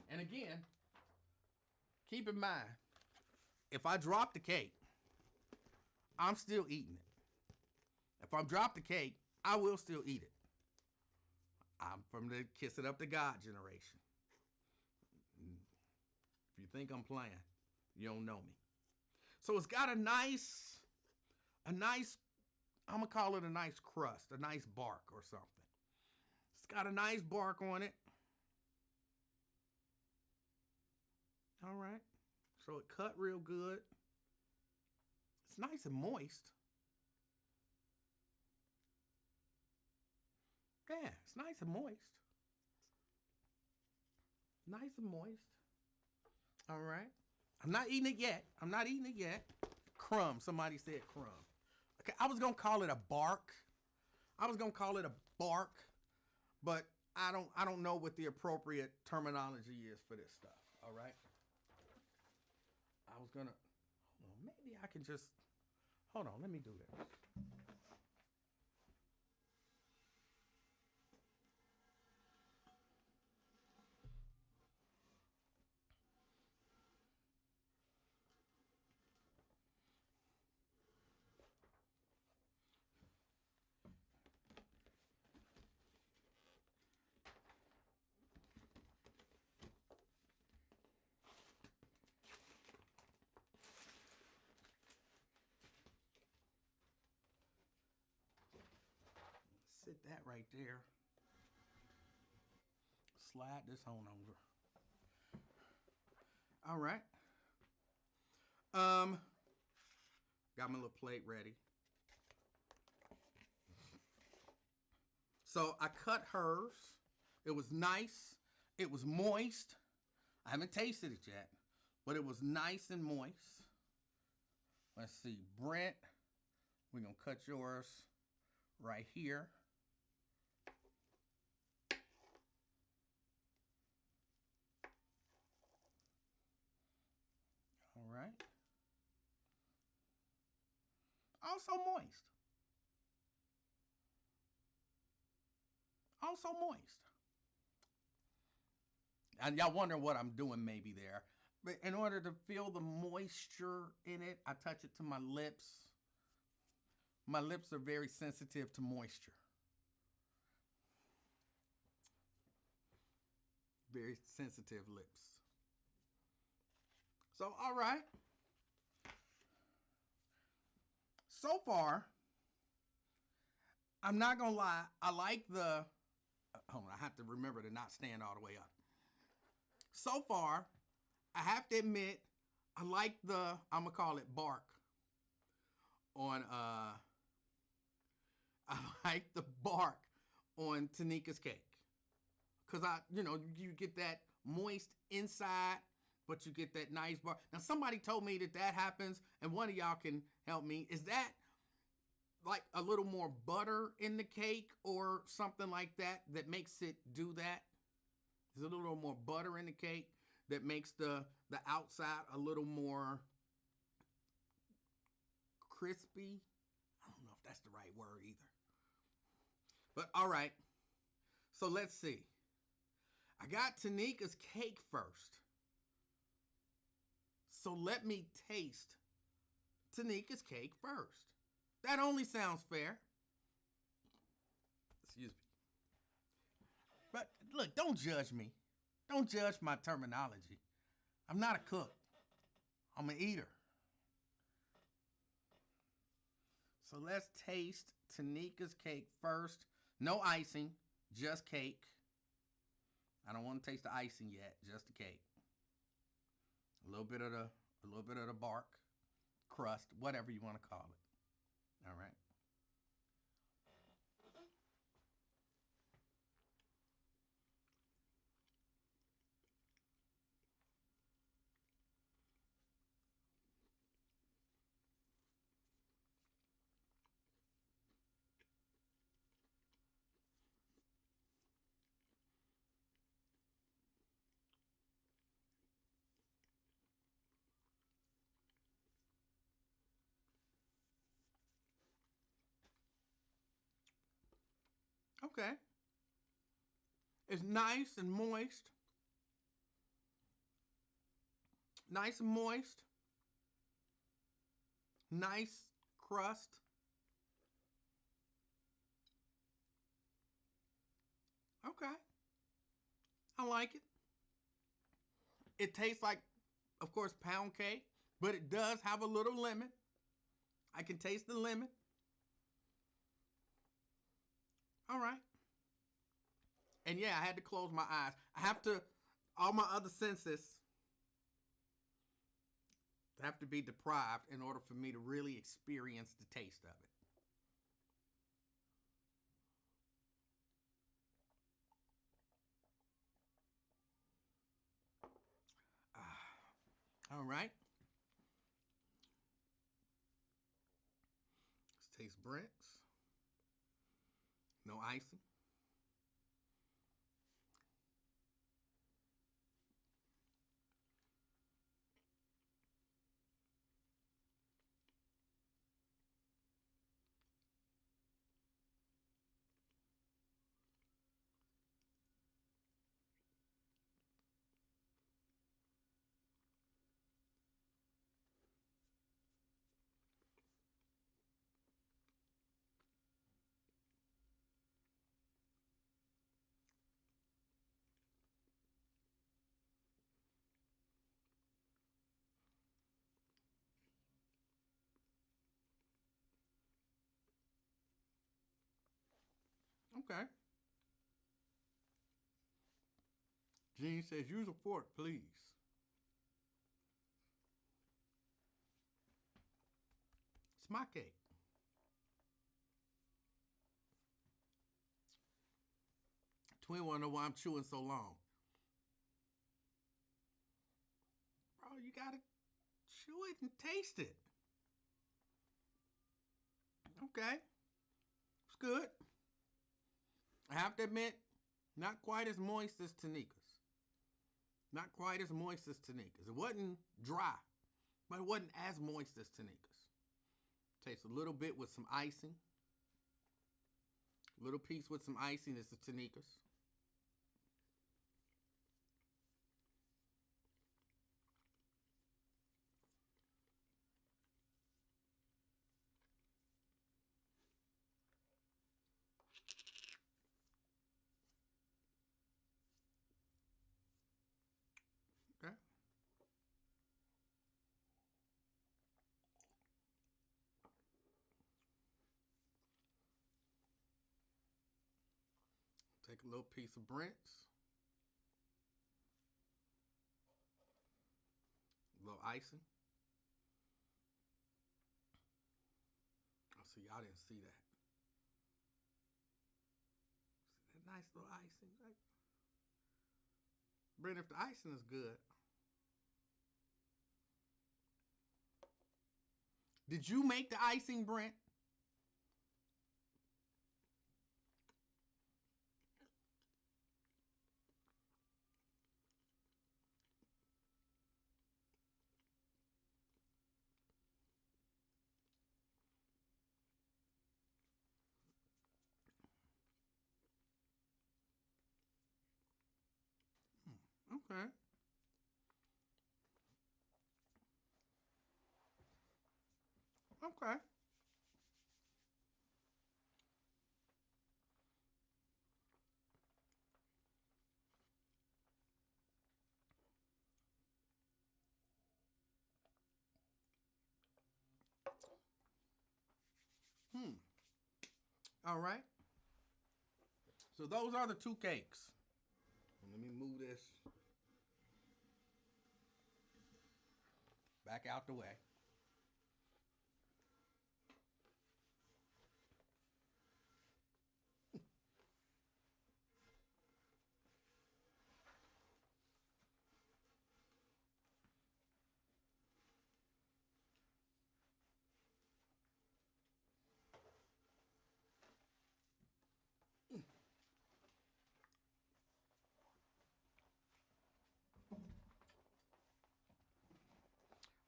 And again, keep in mind, if I drop the cake, I'm still eating it. If I drop the cake, I will still eat it. I'm from the kiss it up to God generation. If you think I'm playing, you don't know me. So it's got a nice, I'm gonna call it a nice crust, a nice bark or something. It's got a nice bark on it. All right. So it cut real good. It's nice and moist. Yeah, it's nice and moist. Nice and moist. All right. I'm not eating it yet. Crumb. Somebody said crumb. Okay, I was gonna call it a bark. But I don't know what the appropriate terminology is for this stuff. All right. I was gonna. Hold on, maybe I can just. Hold on. Let me do this. Sit that right there. Slide this on over. All right. Got my little plate ready. So I cut hers. It was nice. It was moist. I haven't tasted it yet, but it was nice and moist. Let's see, Brent, we're gonna cut yours right here. All right. Also moist. Also moist. And y'all wonder what I'm doing maybe there. But in order to feel the moisture in it, I touch it to my lips. My lips are very sensitive to moisture. Very sensitive lips. So, all right. So far, I'm not going to lie. I like the... Hold on, I have to remember to not stand all the way up. So far, I have to admit, I like the, I'm going to call it bark on, I like the bark on Tanika's cake. Because you get that moist inside, but you get that nice bark. Now, somebody told me that happens, and one of y'all can help me. Is that like a little more butter in the cake or something like that makes it do that? There's a little more butter in the cake that makes the outside a little more crispy. I don't know if that's the right word either. But all right. So let's see. I got Tanika's cake first. So let me taste Tanika's cake first. That only sounds fair. Excuse me. But look, don't judge me. Don't judge my terminology. I'm not a cook. I'm an eater. So let's taste Tanika's cake first. No icing, just cake. I don't want to taste the icing yet, just the cake. A little bit of the bark, crust, whatever you want to call it. All right. Okay. It's nice and moist. Nice and moist. Nice crust. Okay. I like it. It tastes like, of course, pound cake, but it does have a little lemon. I can taste the lemon. All right. And yeah, I had to close my eyes. I have to, all my other senses have to be deprived in order for me to really experience the taste of it. All right. Let's taste Brent's. No icing. Okay. Gene says, use a fork, please. It's my cake. Twin wanna know why I'm chewing so long. Bro, you gotta chew it and taste it. Okay. It's good. I have to admit, not quite as moist as Tanika's. Not quite as moist as Tanika's. It wasn't dry, but it wasn't as moist as Tanika's. Tastes a little bit with some icing. Little piece with some icing is the Tanika's. Okay. Take a little piece of Brent's. A little icing. Oh, see, y'all didn't see that. See that nice little icing? Brent, if the icing is good. Did you make the icing, Brent? Okay. Okay. All right. So those are the two cakes. Let me move this back out the way.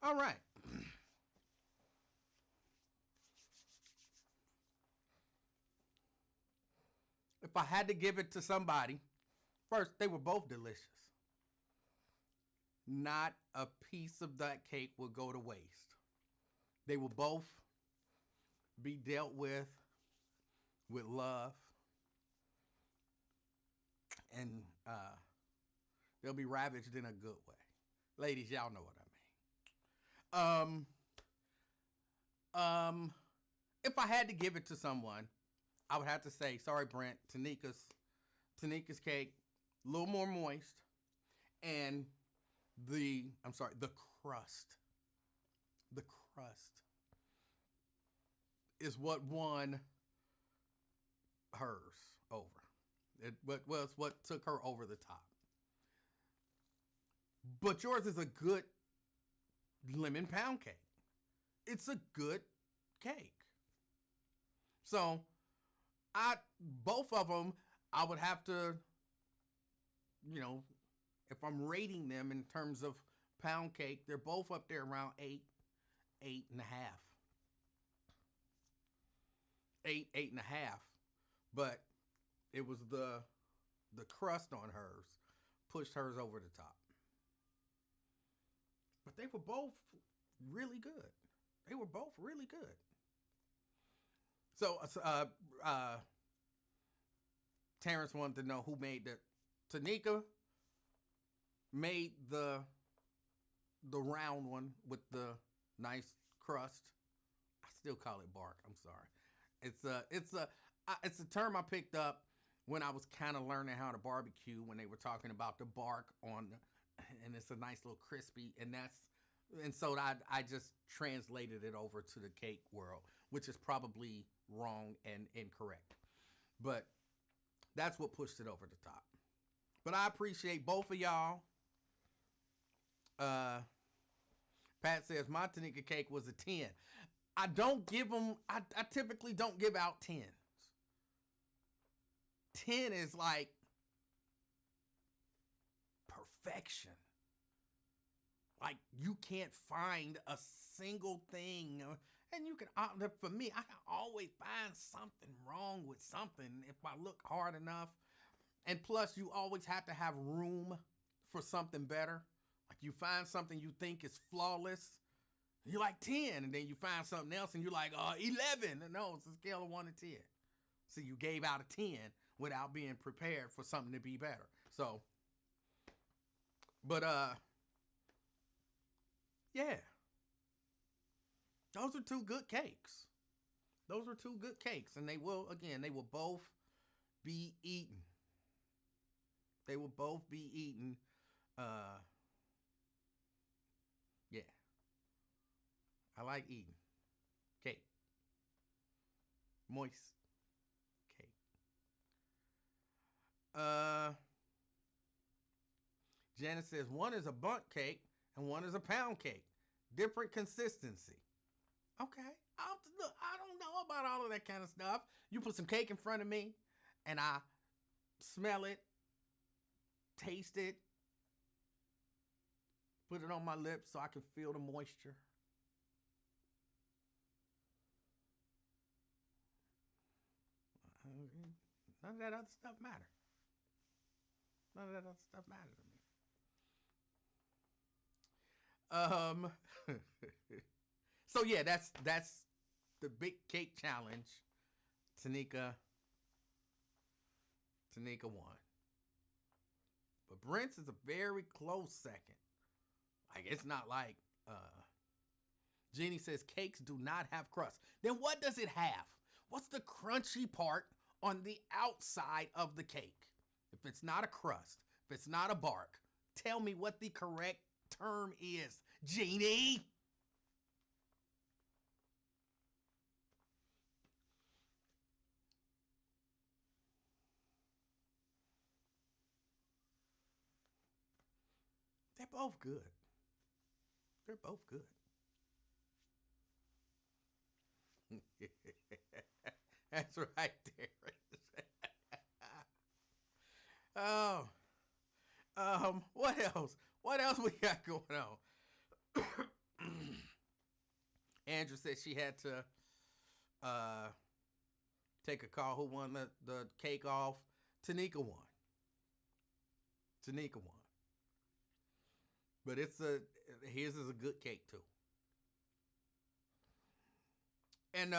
All right. If I had to give it to somebody, first, they were both delicious. Not a piece of that cake would go to waste. They will both be dealt with love, and they'll be ravaged in a good way. Ladies, y'all know what I mean. If I had to give it to someone, I would have to say, sorry, Brent, Tanika's cake, a little more moist, and the crust. The crust is what won hers over. It was what took her over the top. But yours is a good lemon pound cake. It's a good cake. So, both of them, I would have to, if I'm rating them in terms of pound cake, they're both up there around 8.5. 8.5. But it was the crust on hers pushed hers over the top. But they were both really good. They were both really good. So, Terrence wanted to know who made the. Tanika made the round one with the nice crust. I still call it bark. I'm sorry. It's a term I picked up when I was kind of learning how to barbecue, when they were talking about the bark on, and it's a nice little crispy, and so I just translated it over to the cake world, which is probably wrong and incorrect. But that's what pushed it over the top. But I appreciate both of y'all. Pat says, my Tanika cake was a 10. I don't give them, I typically don't give out 10s. 10 is like perfection. Like, you can't find a single thing. And you can, for me, I can always find something wrong with something if I look hard enough. And plus, you always have to have room for something better. Like, you find something you think is flawless, you're like 10. And then you find something else and you're like, 11. No, it's a scale of 1 to 10. So you gave out a 10 without being prepared for something to be better. So, but, yeah. Those are two good cakes. Those are two good cakes. And they will both be eaten. They will both be eaten. Yeah. I like eating cake. Moist cake. Janice says one is a bundt cake and one is a pound cake. Different consistency. Okay. Look, I don't know about all of that kind of stuff. You put some cake in front of me and I smell it, taste it, put it on my lips so I can feel the moisture. None of that other stuff matter. None of that other stuff matter to me. So yeah, that's the big cake challenge. Tanika won. But Brent's is a very close second. Like, it's not like Jeannie says cakes do not have crust. Then what does it have? What's the crunchy part on the outside of the cake? If it's not a crust, if it's not a bark, tell me what the correct term is, Jeannie. They're both good. They're both good. That's right, Darren. What else? What else we got going on? Andrew said she had to take a call. Who won the cake off? Tanika won. Tanika won. But his is a good cake too. And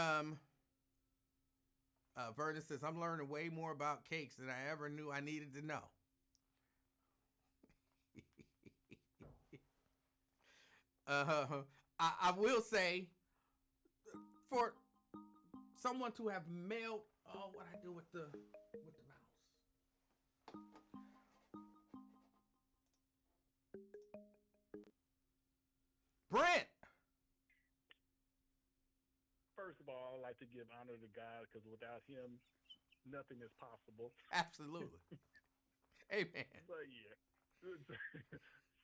Vernon says, I'm learning way more about cakes than I ever knew I needed to know. I will say, for someone to have mailed, what I do with the mouse. Brent. First of all, I'd like to give honor to God because without Him, nothing is possible. Absolutely. Amen. But yeah.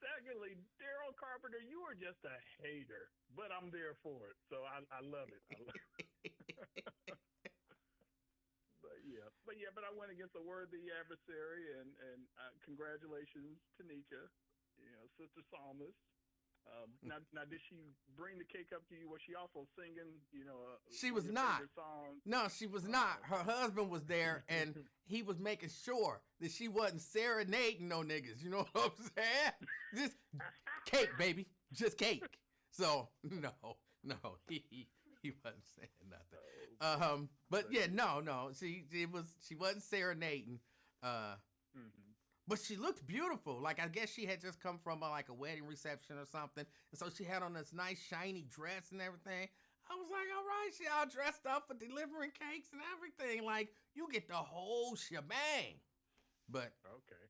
Secondly, Daryl Carpenter, you are just a hater, but I'm there for it, so I love it. But I went against a worthy adversary, and congratulations, Tanika, Sister Psalmist. Now, did she bring the cake up to you? Was she also singing? She was not. No, she was not. Her husband was there, and he was making sure that she wasn't serenading no niggas. You know what I'm saying? Just cake, baby, just cake. So no, he wasn't saying nothing. But yeah, no, she wasn't serenading. But she looked beautiful. Like, I guess she had just come from a wedding reception or something. And so she had on this nice shiny dress and everything. I was like, all right, she all dressed up for delivering cakes and everything. Like, you get the whole shebang. But okay.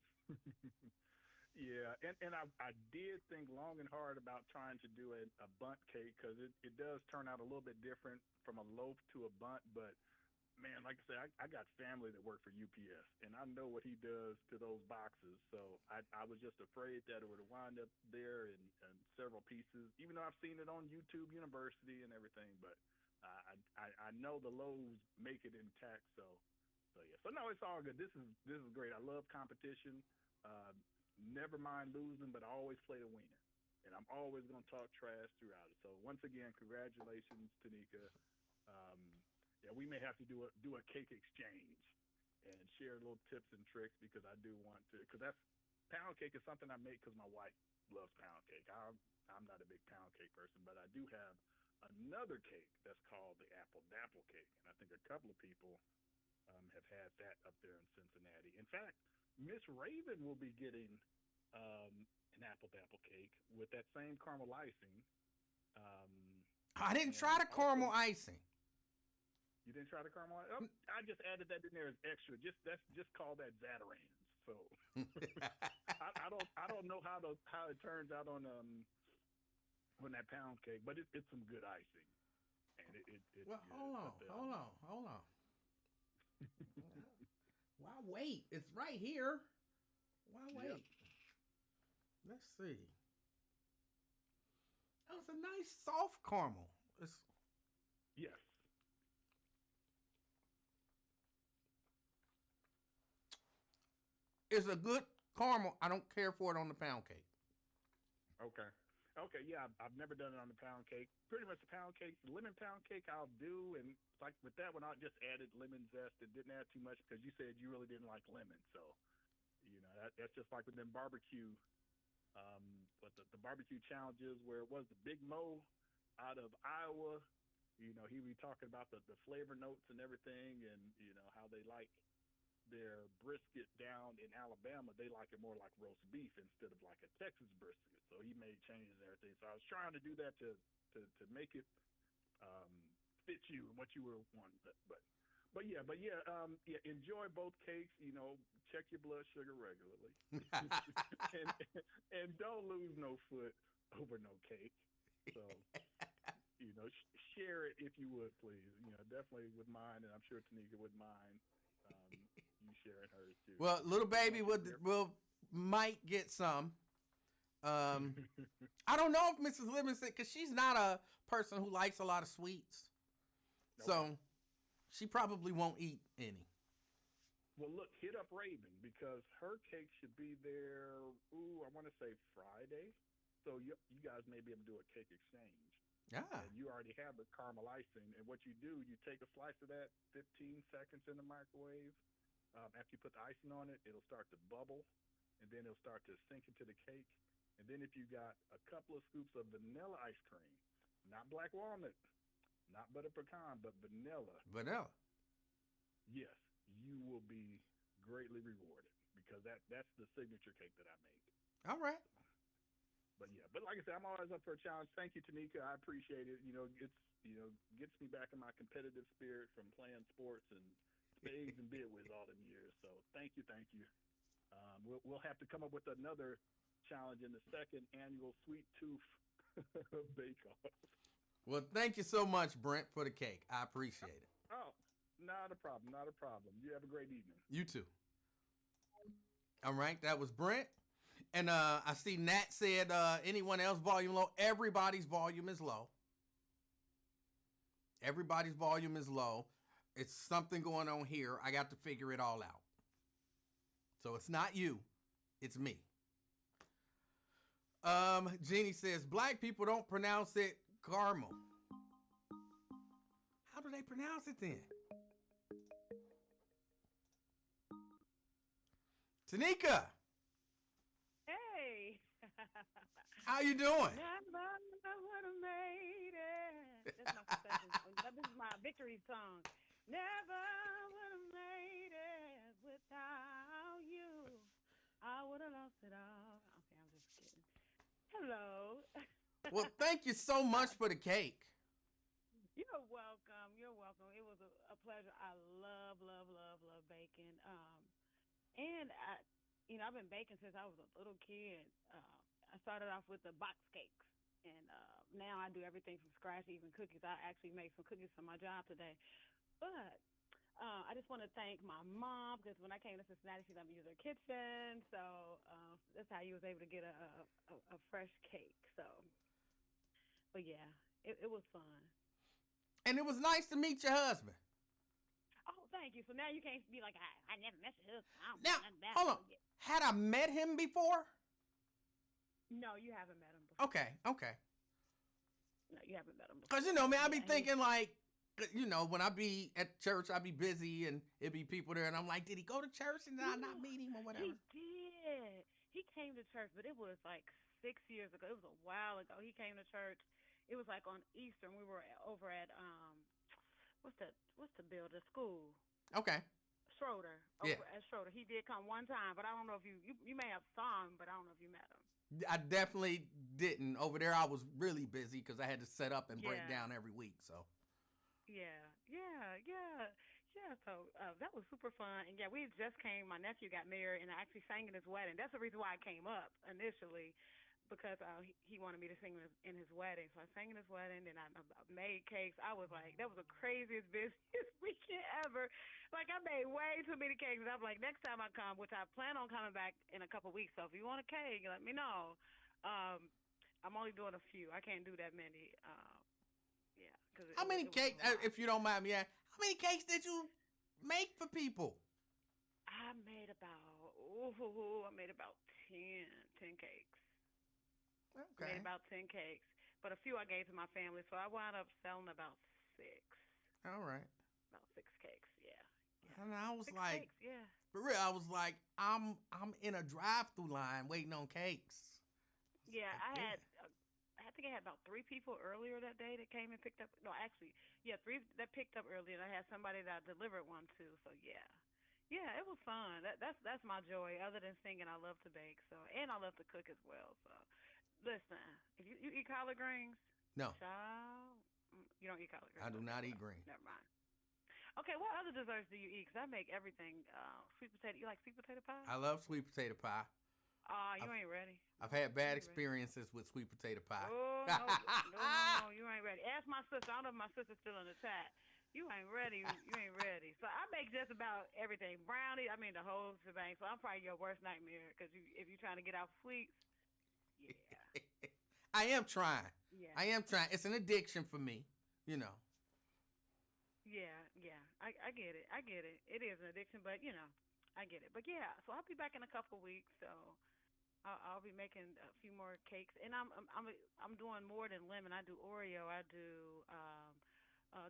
Yeah, and I did think long and hard about trying to do a bundt cake because it does turn out a little bit different from a loaf to a bundt, but man, like I said, I got family that work for UPS, and I know what he does to those boxes. So I was just afraid that it would wind up there in several pieces, even though I've seen it on YouTube University and everything. But I know the loaves make it intact. So yeah. So no, it's all good. This is great. I love competition. Never mind losing, but I always play to win, and I'm always going to talk trash throughout it. So once again, congratulations, Tanika. Yeah, we may have to do a cake exchange and share little tips and tricks because I do want to. Because pound cake is something I make because my wife loves pound cake. I'm not a big pound cake person, but I do have another cake that's called the apple dapple cake, and I think a couple of people have had that up there in Cincinnati. In fact, Miss Raven will be getting an apple dapple cake with that same caramel icing. I didn't try the caramel icing. You didn't try the caramel? Oh, I just added that in there as extra. That's just call that Zatarans. So I don't know how it turns out on that pound cake, but it's some good icing. And well, hold on. Why wait? It's right here. Why wait? Yep. Let's see. Oh, it's a nice soft caramel. Yes. It's a good caramel. I don't care for it on the pound cake. Okay, yeah, I've never done it on the pound cake. Pretty much the pound cake, the lemon pound cake I'll do, and like with that one, I just added lemon zest and didn't add too much because you said you really didn't like lemon. So, that's just like with them barbecue, but the barbecue challenges where it was the Big Mo out of Iowa. He be talking about the flavor notes and everything, and how they like their brisket down in Alabama. They like it more like roast beef instead of like a Texas brisket. So he made changes and everything. So I was trying to do that to make it fit you and what you were wanting. But yeah. Enjoy both cakes. Check your blood sugar regularly, and don't lose no foot over no cake. So share it if you would, please. Definitely with mine, and I'm sure Tanika would mind. You sharing hers too. Well, little baby might get some. I don't know if Mrs. Livingston, because she's not a person who likes a lot of sweets, so she probably won't eat any. Well, look, hit up Raven because her cake should be there. I want to say Friday. So you guys may be able to do a cake exchange. Ah, and you already have the caramel icing. And what you do, you take a slice of that, 15 seconds in the microwave. After you put the icing on it, it'll start to bubble, and then it'll start to sink into the cake. And then if you got a couple of scoops of vanilla ice cream, not black walnut, not butter pecan, but vanilla, vanilla. yes, you will be greatly rewarded because that's the signature cake that I make. All right. But yeah, but like I said, I'm always up for a challenge. Thank you, Tanika. I appreciate it. Gets me back in my competitive spirit from playing sports and spades and bid with all them years. So thank you, thank you. We'll have to come up with another challenge in the second annual Sweet Tooth Bake Off. Well, thank you so much, Brent, for the cake. I appreciate it. Oh, not a problem, not a problem. You have a great evening. You too. All right, that was Brent. And I see Nat said, anyone else volume low? Everybody's volume is low. Everybody's volume is low. It's something going on here. I got to figure it all out. So it's not you. It's me. Jeannie says, black people don't pronounce it caramel. How do they pronounce it then? Tanika, Hey. how you doing? Never would have made it. This is my victory song. Never would have made it without you. I would have lost it all. Okay, I'm just kidding. Hello. Well, thank you so much for the cake. You're welcome. You're welcome. It was a pleasure. I love, love, love, love baking. And I've been baking since I was a little kid. I started off with the box cakes, and now I do everything from scratch, even cookies. I actually made some cookies for my job today. But I just want to thank my mom because when I came to Cincinnati, she let me use her kitchen. So that's how you was able to get a fresh cake. So, but yeah, it was fun. And it was nice to meet your husband. Oh, thank you. So now you can't be like, I never met your husband. I don't Now, know nothing about hold on. him. Had I met him before? No, you haven't met him before. Okay. No, you haven't met him before. Because, I be Yeah, thinking like, when I be at church, I be busy and it be people there. And I'm like, did he go to church and did I not meet him or whatever? He did. He came to church, but it was like 6 years ago. It was a while ago. He came to church. It was like on Easter. And we were over at, what's the building? The school. Okay. Schroeder. Yeah. Over at Schroeder. He did come one time, but I don't know if you may have saw him, but I don't know if you met him. I definitely didn't. Over there, I was really busy because I had to set up and break Yeah. down every week. So. Yeah. So that was super fun, and yeah, we just came. My nephew got married, and I actually sang in his wedding. That's the reason why I came up initially, because he wanted me to sing in his wedding. So I sang in his wedding, and I made cakes. I was like, that was the craziest busiest weekend ever. Like I made way too many cakes. And I'm like, next time I come, which I plan on coming back in a couple weeks. So if you want a cake, let me know. I'm only doing a few. I can't do that many. Yeah. How many cakes, if you don't mind me asking, how many cakes did you make for people? I made about 10 cakes. Okay. Made about 10 cakes, but a few I gave to my family, so I wound up selling about 6. All right. About 6 cakes, yeah. And I was 6 like, cakes, yeah. for real, I was like, I'm in a drive-through line waiting on cakes. Yeah, Like, I think I had about 3 people earlier that day that came and picked up. No, actually, yeah, 3 that picked up earlier, and I had somebody that I delivered one to. So yeah, it was fun. That's my joy. Other than singing, I love to bake. So and I love to cook as well. So listen, if you eat collard greens, No, child, you don't eat collard greens. I do not eat green. Never mind. Okay, what other desserts do you eat? Because I make everything. Sweet potato. You like sweet potato pie? I love sweet potato pie. You ain't ready. I've had bad You ain't ready. experiences with sweet potato pie. Oh, no, you ain't ready. Ask my sister. I don't know if my sister's still in the chat. You ain't ready. You ain't ready. So I make just about everything. Brownie, I mean the whole shebang. So I'm probably your worst nightmare because if you're trying to get off sweets, yeah. I am trying. Yeah. I am trying. It's an addiction for me, Yeah. I get it. It is an addiction, but I get it. But yeah, so I'll be back in a couple of weeks. So I'll be making a few more cakes, and I'm doing more than lemon. I do Oreo. I do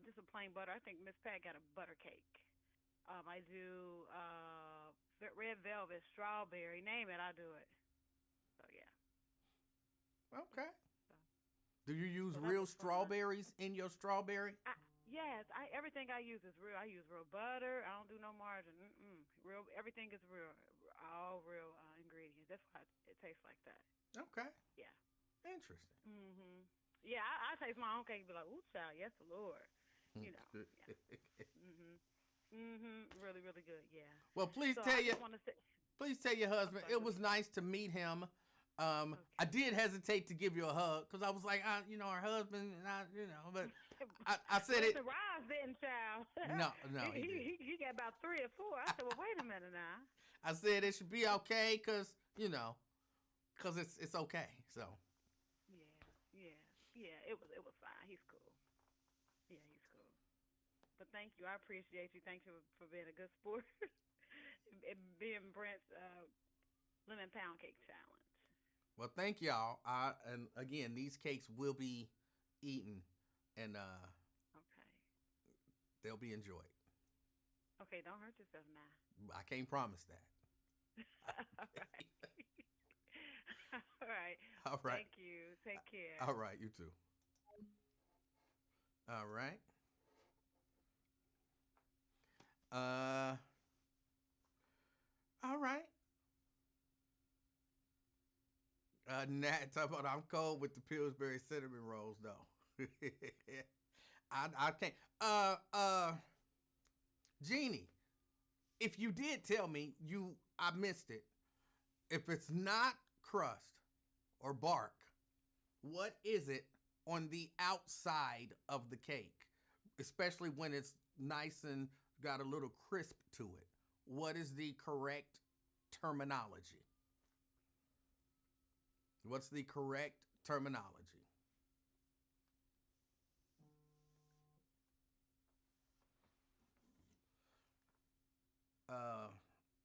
just a plain butter. I think Miss Pat got a butter cake. I do red velvet, strawberry. Name it, I do it. So yeah. Okay. So, Do you use so that real was fun. strawberries in your strawberry? Yes, everything I use is real. I use real butter. I don't do no margarine. Real, everything is real, all real ingredients. That's why it tastes like that. Okay. Yeah. Interesting. Yeah, I taste my own cake and be like, ooh, child, yes, Lord. You know. Yeah. Really, really good. Yeah. Well, please So tell I you. just want to say, Please tell your I'm husband sorry. it Go was ahead. nice to meet him. I Okay. did hesitate to give you a hug because I was like, our husband and but I Well, said it. listen, Roz didn't, child. No, no, he, he did. he got about 3 or 4. I said, well, wait a minute now. I said it should be okay because it's okay. So Yeah, yeah. It was fine. He's cool. Yeah, he's cool. But thank you. I appreciate you. Thank you for being a good sport and being Brent's lemon pound cake challenge. well, thank y'all. And again, these cakes will be eaten and Okay. they'll be enjoyed. Okay, don't hurt yourself now. I can't promise that. All right. All right. All right. Thank you. Take care. All right. You too. All right. Uh. All right. Nat, talk about I'm cold with the Pillsbury cinnamon rolls though. I can't. Jeannie, if you did tell me I missed it. If it's not crust or bark, what is it on the outside of the cake? Especially when it's nice and got a little crisp to it. What is the correct terminology? What's the correct terminology?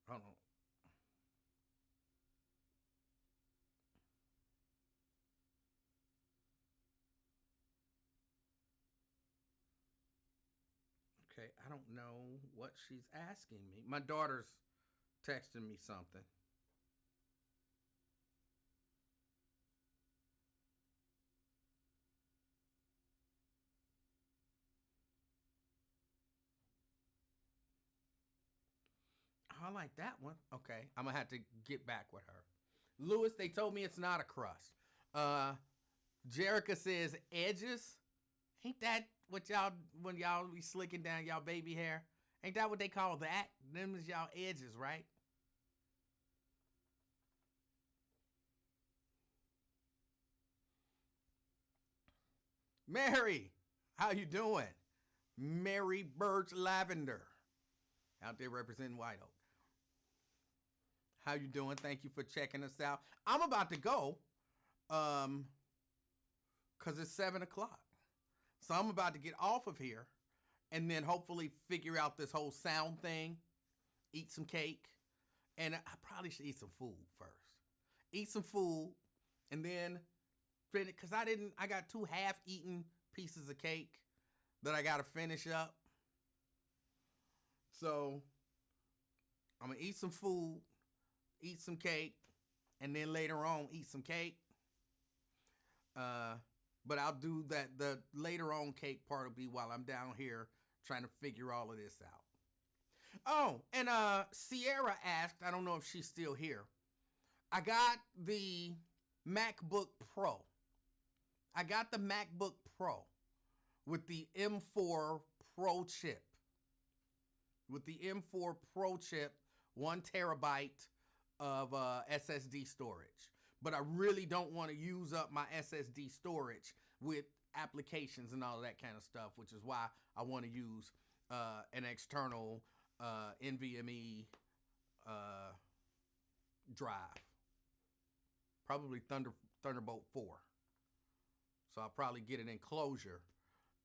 Hold on. Okay, I don't know what she's asking me. My daughter's texting me something. I like that one. Okay, I'm gonna have to get back with her. Lewis, they told me it's not a crust. Uh, Jerica says edges. Ain't that what y'all when y'all be slicking down y'all baby hair? Ain't that what they call that? Them is y'all edges, right? Mary, how you doing? Mary Birch Lavender, out there representing White Oak. How you doing? Thank you for checking us out. I'm about to go, cause it's 7 o'clock. So I'm about to get off of here, and then hopefully figure out this whole sound thing. Eat some cake, and I probably should eat some food first. Eat some food, and then finish. Cause I didn't. I got 2 half-eaten pieces of cake that I gotta finish up. So I'm gonna eat some food, eat some cake, and then later on eat some cake. Uh, but I'll do that. The later on cake part will be while I'm down here trying to figure all of this out. Oh, and Sierra asked, I don't know if she's still here. I got the MacBook Pro. I got the MacBook Pro with the M4 Pro chip. With the M4 Pro chip, 1 terabyte of SSD storage. But I really don't want to use up my SSD storage with applications and all of that kind of stuff, which is why I want to use an external NVMe drive. Probably Thunderbolt 4. So I'll probably get an enclosure.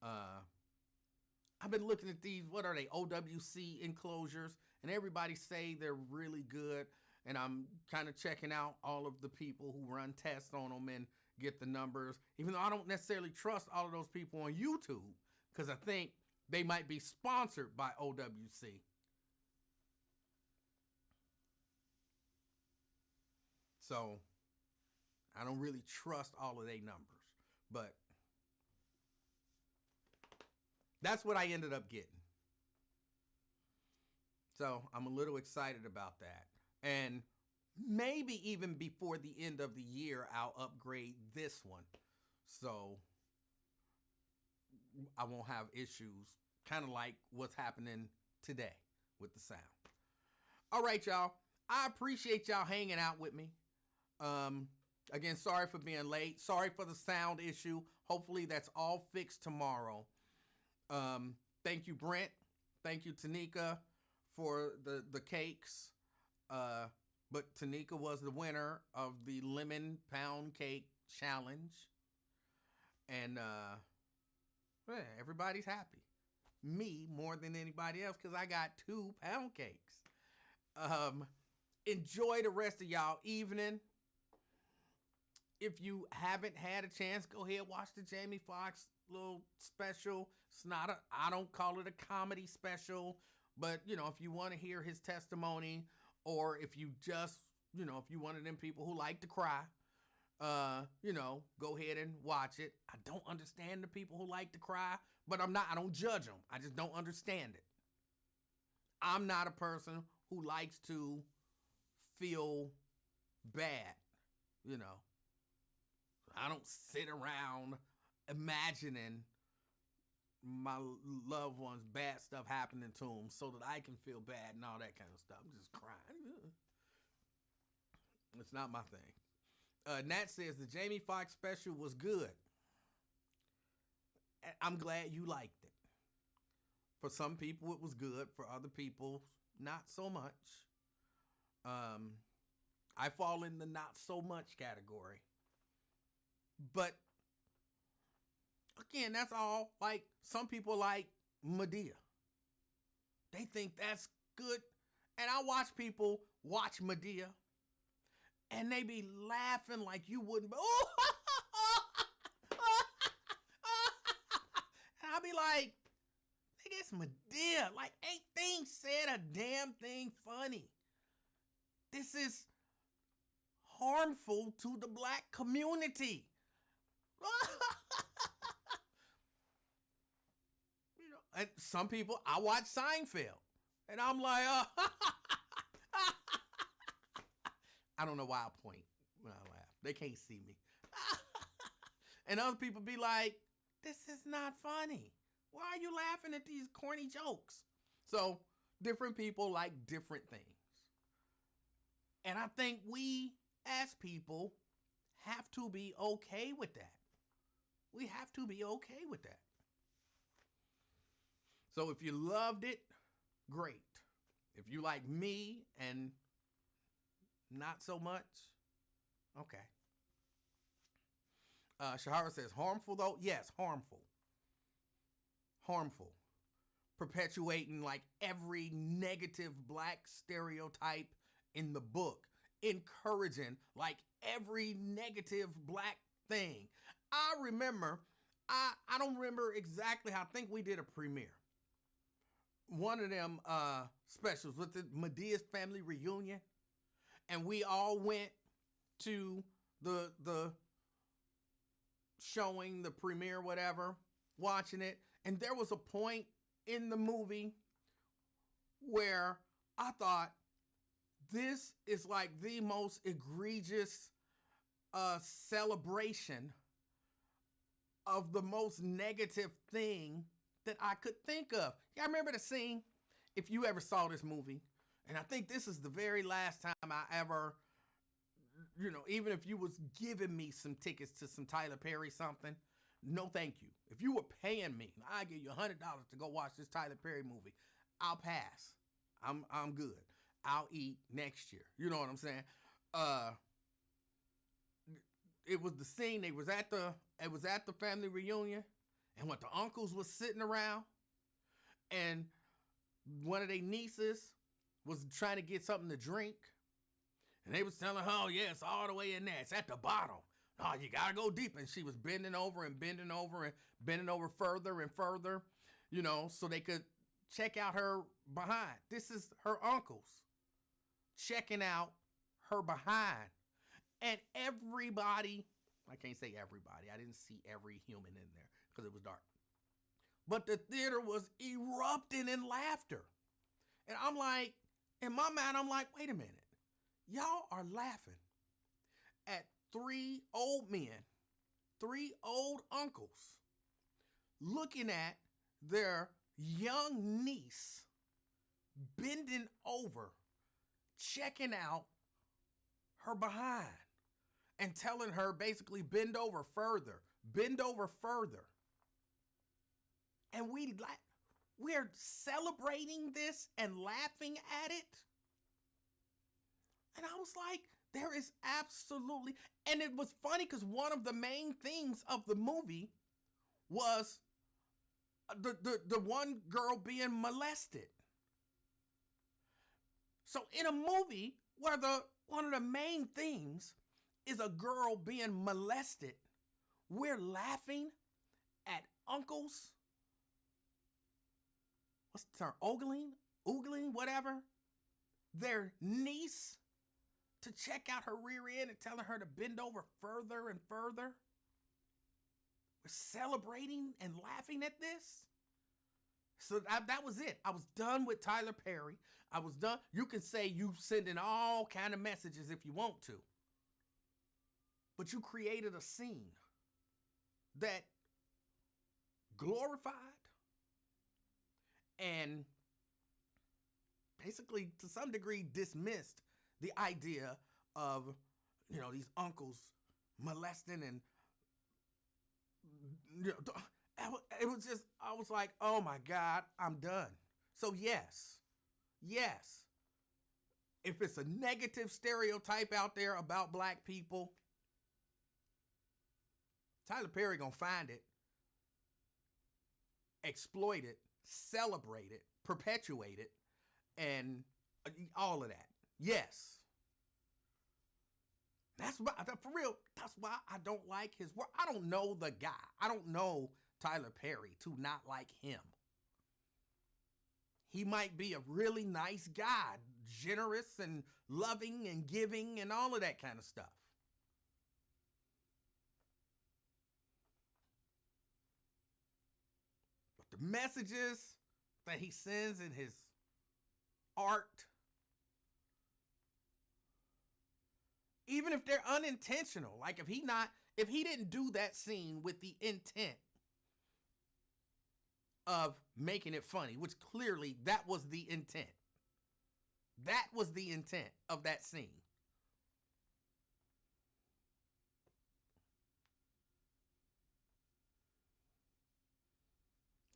I've been looking at these, what are they, OWC enclosures, and everybody say they're really good. and I'm kind of checking out all of the people who run tests on them and get the numbers, even though I don't necessarily trust all of those people on YouTube because I think they might be sponsored by OWC. So I don't really trust all of their numbers, but that's what I ended up getting. So I'm a little excited about that. And maybe even before the end of the year, I'll upgrade this one. So I won't have issues, kind of like what's happening today with the sound. All right, y'all. I appreciate y'all hanging out with me. Again, sorry for being late. Sorry for the sound issue. Hopefully that's all fixed tomorrow. Thank you, Brent. Thank you, Tanika, for the cakes. But Tanika was the winner of the lemon pound cake challenge. And everybody's happy. Me more than anybody else because I got 2 pound cakes. Enjoy the rest of y'all evening. If you haven't had a chance, go ahead watch the Jamie Foxx little special. It's not I don't call it a comedy special, but you know, if you want to hear his testimony, or if you just, you know, if you one of them people who like to cry, you know, go ahead and watch it. I don't understand the people who like to cry, but I don't judge them. I just don't understand it. I'm not a person who likes to feel bad, you know. I don't sit around imagining my loved ones bad stuff happening to them so that I can feel bad and all that kind of stuff. I'm just crying. It's not my thing. Nat says the Jamie Foxx special was good. I'm glad you liked it. For some people it was good. For other people, not so much. I fall in the not so much category. But again, that's all. Like, some people like Madea. They think that's good. And I watch people watch Madea, and they be laughing like you wouldn't. And I'll be like, nigga, it's Madea. Like, ain't thing said a damn thing funny. This is harmful to the black community. You know, and some people, I watch Seinfeld, and I'm like, I don't know why I point when I laugh. They can't see me. And other people be like, this is not funny. Why are you laughing at these corny jokes? So different people like different things. And I think we as people have to be okay with that. We have to be okay with that. So if you loved it, great. If you like me and not so much, okay. Shahara says, harmful though? Yes, harmful. Harmful. Perpetuating like every negative black stereotype in the book. Encouraging like every negative black thing. I remember, I don't remember exactly how, I think we did a premiere. One of them specials with the Medea's family reunion. And we all went to the showing, the premiere, whatever, watching it. And there was a point in the movie where I thought, this is like the most egregious celebration of the most negative thing that I could think of. Y'all remember the scene? If you ever saw this movie, and I think this is the very last time I ever, you know, even if you was giving me some tickets to some Tyler Perry something, no thank you. If you were paying me, I give you $100 to go watch this Tyler Perry movie, I'll pass. I'm good. I'll eat next year. You know what I'm saying? It was the scene. It was at the family reunion, and what the uncles was sitting around, and one of their nieces was trying to get something to drink, And they was telling her, oh, yeah, it's all the way in there. It's at the bottom. Oh, you got to go deep. And she was bending over and bending over and bending over further and further, you know, so they could check out her behind. This is her uncles checking out her behind. And everybody, I can't say everybody. I didn't see every human in there because it was dark. But the theater was erupting in laughter. And I'm like, in my mind, I'm like, wait a minute. Y'all are laughing at three old men, three old uncles, looking at their young niece bending over, checking out her behind, and telling her basically bend over further, bend over further. And we're celebrating this and laughing at it. And I was like, there is absolutely, and it was funny because one of the main themes of the movie was the one girl being molested. So in a movie where one of the main themes is a girl being molested, we're laughing at uncles, what's the term, oogling, whatever, their niece, to check out her rear end and telling her to bend over further and further. We're celebrating and laughing at this. So that was it. I was done with Tyler Perry. I was done. You can say you sending all kind of messages if you want to. But you created a scene that glorified and basically to some degree dismissed the idea of, you know, these uncles molesting and, you know, it was just, I was like, oh my God, I'm done. So yes, if it's a negative stereotype out there about black people, Tyler Perry gonna find it, exploit it, celebrate it, perpetuate it, and all of that. Yes. That's why, for real, that's why I don't like his work. I don't know the guy. I don't know Tyler Perry to not like him. He might be a really nice guy, generous and loving and giving and all of that kind of stuff. But the messages that he sends in his art, even if they're unintentional, like if he didn't do that scene with the intent of making it funny, which clearly that was the intent. That was the intent of that scene.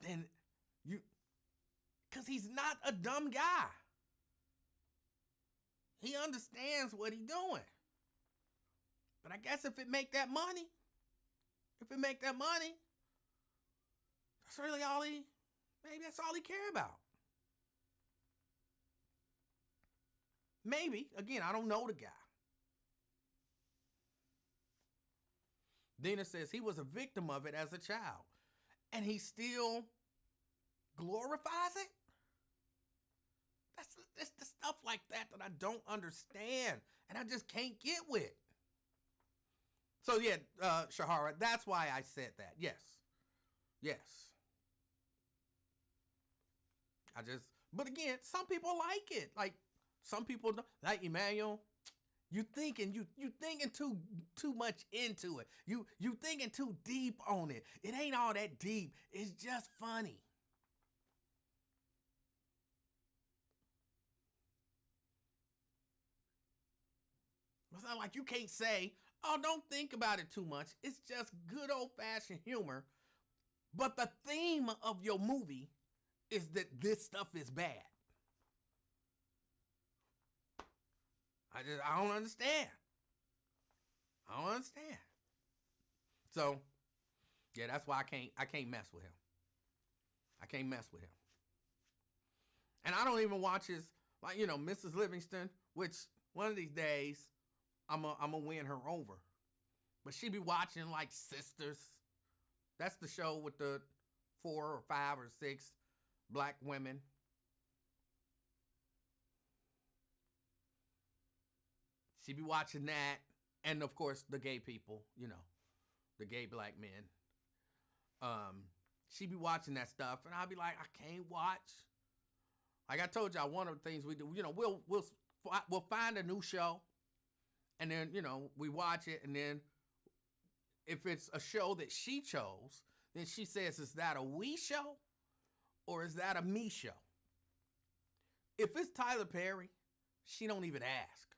Then because he's not a dumb guy. He understands what he's doing. But I guess if it make that money, that's really maybe that's all he care about. Maybe. Again, I don't know the guy. Dina says he was a victim of it as a child. And he still glorifies it? That's the stuff like that I don't understand. And I just can't get with. So yeah, Shahara, that's why I said that. Yes. But again, some people like it. Like some people don't. Like Emanuel, you thinking too much into it. You thinking too deep on it. It ain't all that deep. It's just funny. It's not like you can't say, oh, don't think about it too much. It's just good old-fashioned humor. But the theme of your movie is that this stuff is bad. I don't understand. So, yeah, that's why I can't mess with him. And I don't even watch his, like, you know, Mrs. Livingston, which one of these days, I'm gonna win her over. But she be watching like Sisters. That's the show with the 4 or 5 or 6 black women. She be watching that, and of course the gay people, the gay black men. She be watching that stuff, and I'll be like, I can't watch. Like I told y'all, one of the things we do, we'll find a new show, and then we watch it, and then if it's a show that she chose, then she says, "Is that a we show, or is that a me show?" If it's Tyler Perry, she don't even ask.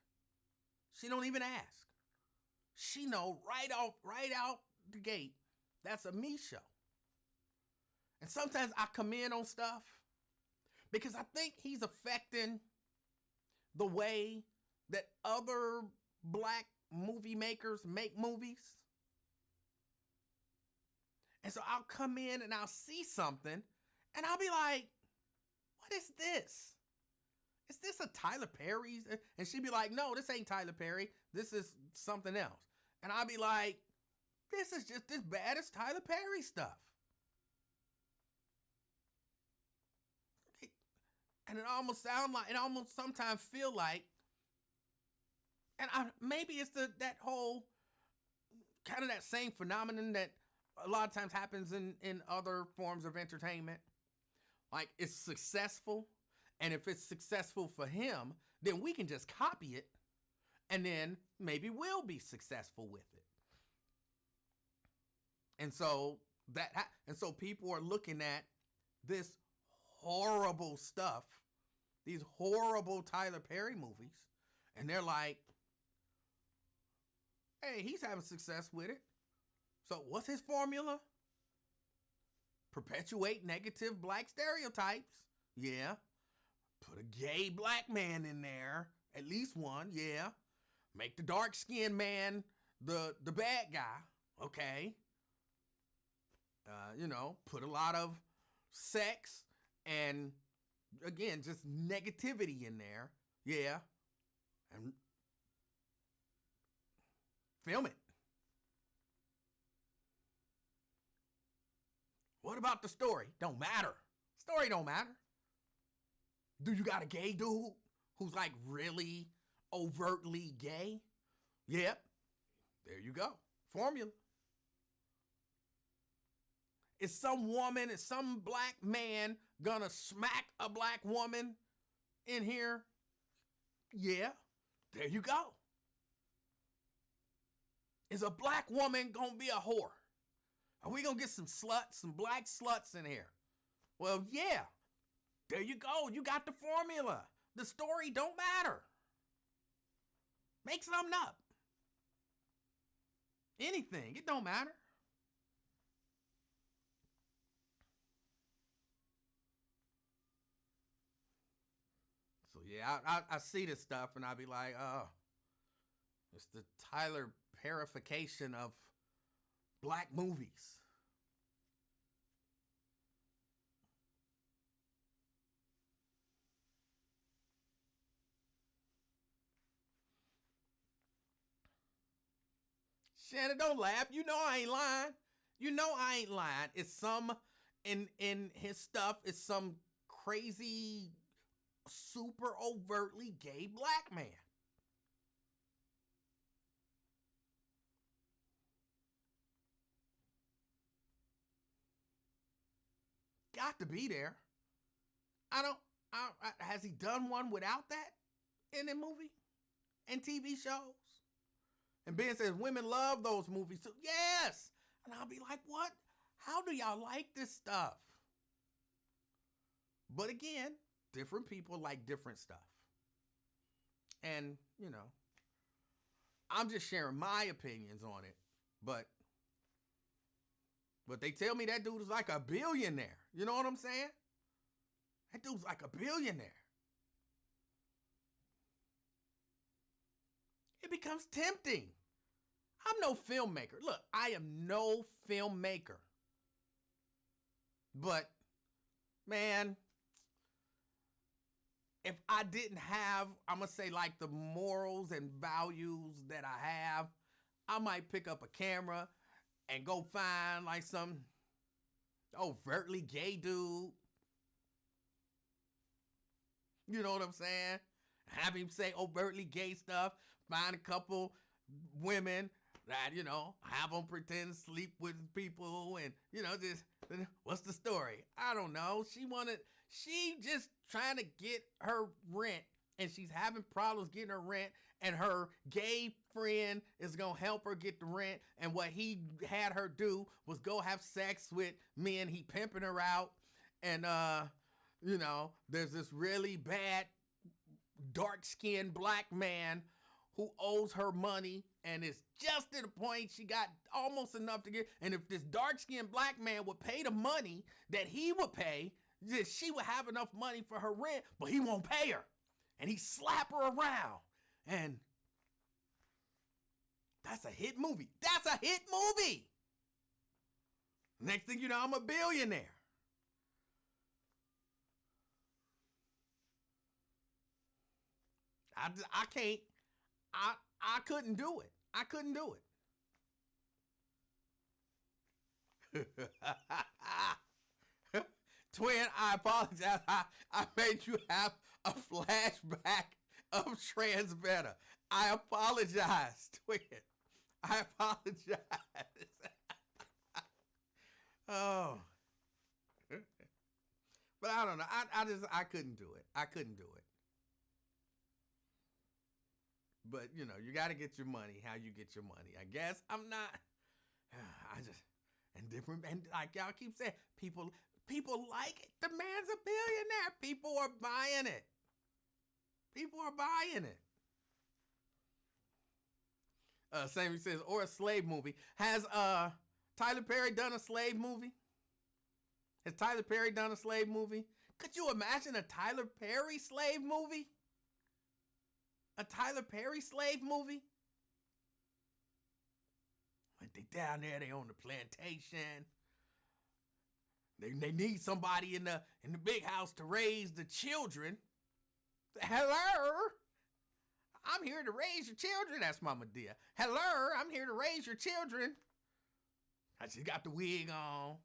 She don't even ask. She know right out the gate, that's a me show. And sometimes I come in on stuff because I think he's affecting the way that other black movie makers make movies. And so I'll come in and I'll see something and I'll be like, what is this? Is this a Tyler Perry's? And she'd be like, no, this ain't Tyler Perry. This is something else. And I'll be like, this is just as bad as Tyler Perry stuff. And it almost sometimes feel like, and maybe it's that whole, kind of that same phenomenon that a lot of times happens in other forms of entertainment. Like it's successful. And if it's successful for him, then we can just copy it. And then maybe we'll be successful with it. And so people are looking at this horrible stuff, these horrible Tyler Perry movies, and they're like, hey, he's having success with it. So what's his formula? Perpetuate negative black stereotypes. Yeah. Put a gay black man in there. At least one, yeah. Make the dark-skinned man the bad guy. Okay. Put a lot of sex and, again, just negativity in there. Yeah. And film it. What about the story? Don't matter. Story don't matter. Do you got a gay dude who's like really overtly gay? Yep. There you go. Formula. Is some black man gonna smack a black woman in here? Yeah. There you go. Is a black woman gonna be a whore? Are we gonna get some black sluts in here? Well, yeah. There you go. You got the formula. The story don't matter. Make something up. Anything. It don't matter. So yeah, I see this stuff and I be like, oh, it's the Tyler Perrification of black movies. Shannon, don't laugh. You know I ain't lying. You know I ain't lying. It's some, in his stuff, it's some crazy, super overtly gay black man. Got to be there. Has he done one without that in a movie and TV shows? And Ben says, women love those movies too. Yes. And I'll be like, what? How do y'all like this stuff? But again, different people like different stuff. And, I'm just sharing my opinions on it. But they tell me that dude is like a billionaire. You know what I'm saying? That dude's like a billionaire. It becomes tempting. I'm no filmmaker. Look, I am no filmmaker. But, man, if I didn't have, I'm going to say like the morals and values that I have, I might pick up a camera and go find like some overtly gay dude. You know what I'm saying? Have him say overtly gay stuff. Find a couple women that, have them pretend to sleep with people and, just, what's the story? I don't know. She just trying to get her rent and she's having problems getting her rent and her gay friend is going to help her get the rent. And what he had her do was go have sex with men. He pimping her out. And, there's this really bad dark-skinned black man who owes her money and is just to the point she got almost enough to get. And if this dark-skinned black man would pay the money that he would pay, she would have enough money for her rent, but he won't pay her. And he slap her around. And that's a hit movie. That's a hit movie. Next thing you know, I'm a billionaire. I can't. I couldn't do it. I couldn't do it. Twin, I apologize. I made you have a flashback of Transveta. I apologize, Twin. I apologize. Oh. But I don't know. I couldn't do it. I couldn't do it. But, you got to get your money how you get your money. I guess I'm not, and like y'all keep saying, people like it. The man's a billionaire. People are buying it. People are buying it. Sammy says, or a slave movie. Has Tyler Perry done a slave movie? Has Tyler Perry done a slave movie? Could you imagine a Tyler Perry slave movie? A Tyler Perry slave movie? When they down there, they on the plantation. They need somebody in the big house to raise the children. Hello? I'm here to raise your children. That's Mama Dia. Hello, I'm here to raise your children. She got the wig on.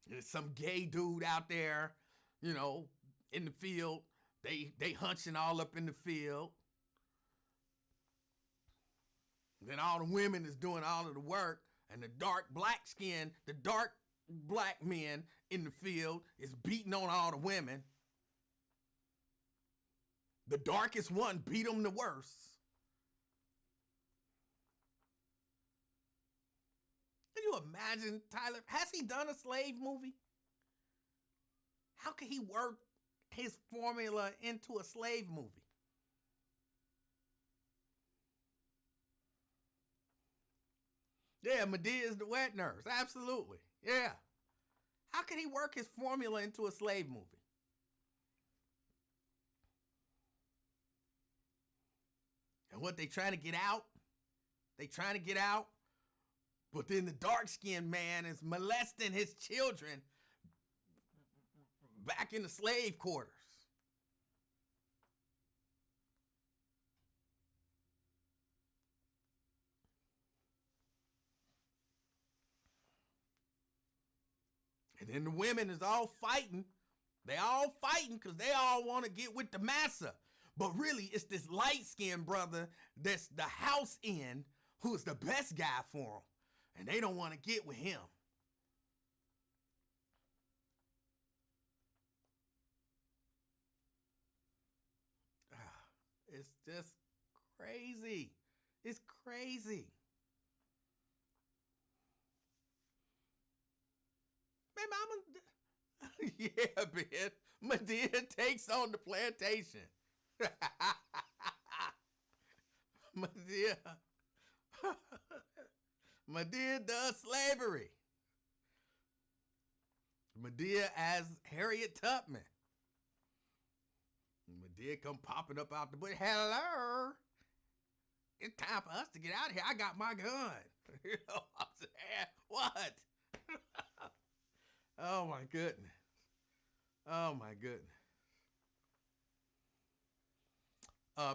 There's some gay dude out there, in the field. They hunching all up in the field. Then all the women is doing all of the work, and the dark black men in the field is beating on all the women. The darkest one beat them the worst. Can you imagine, Tyler? Has he done a slave movie? How can he work his formula into a slave movie? Yeah, Medea is the wet nurse. Absolutely. Yeah. How can he work his formula into a slave movie? And what, they trying to get out? They trying to get out, but then the dark-skinned man is molesting his children back in the slave quarters. And then the women is all fighting. They all fighting because they all want to get with the massa. But really, it's this light-skinned brother that's the house in who's the best guy for them. And they don't want to get with him. It's just crazy. It's crazy. Man, mama, yeah, man. Medea takes on the plantation. Medea. Medea does slavery. Medea as Harriet Tubman. Medea come popping up out the bush. Hello. It's time for us to get out of here. I got my gun. I'm saying, what? Oh my goodness. Oh my goodness.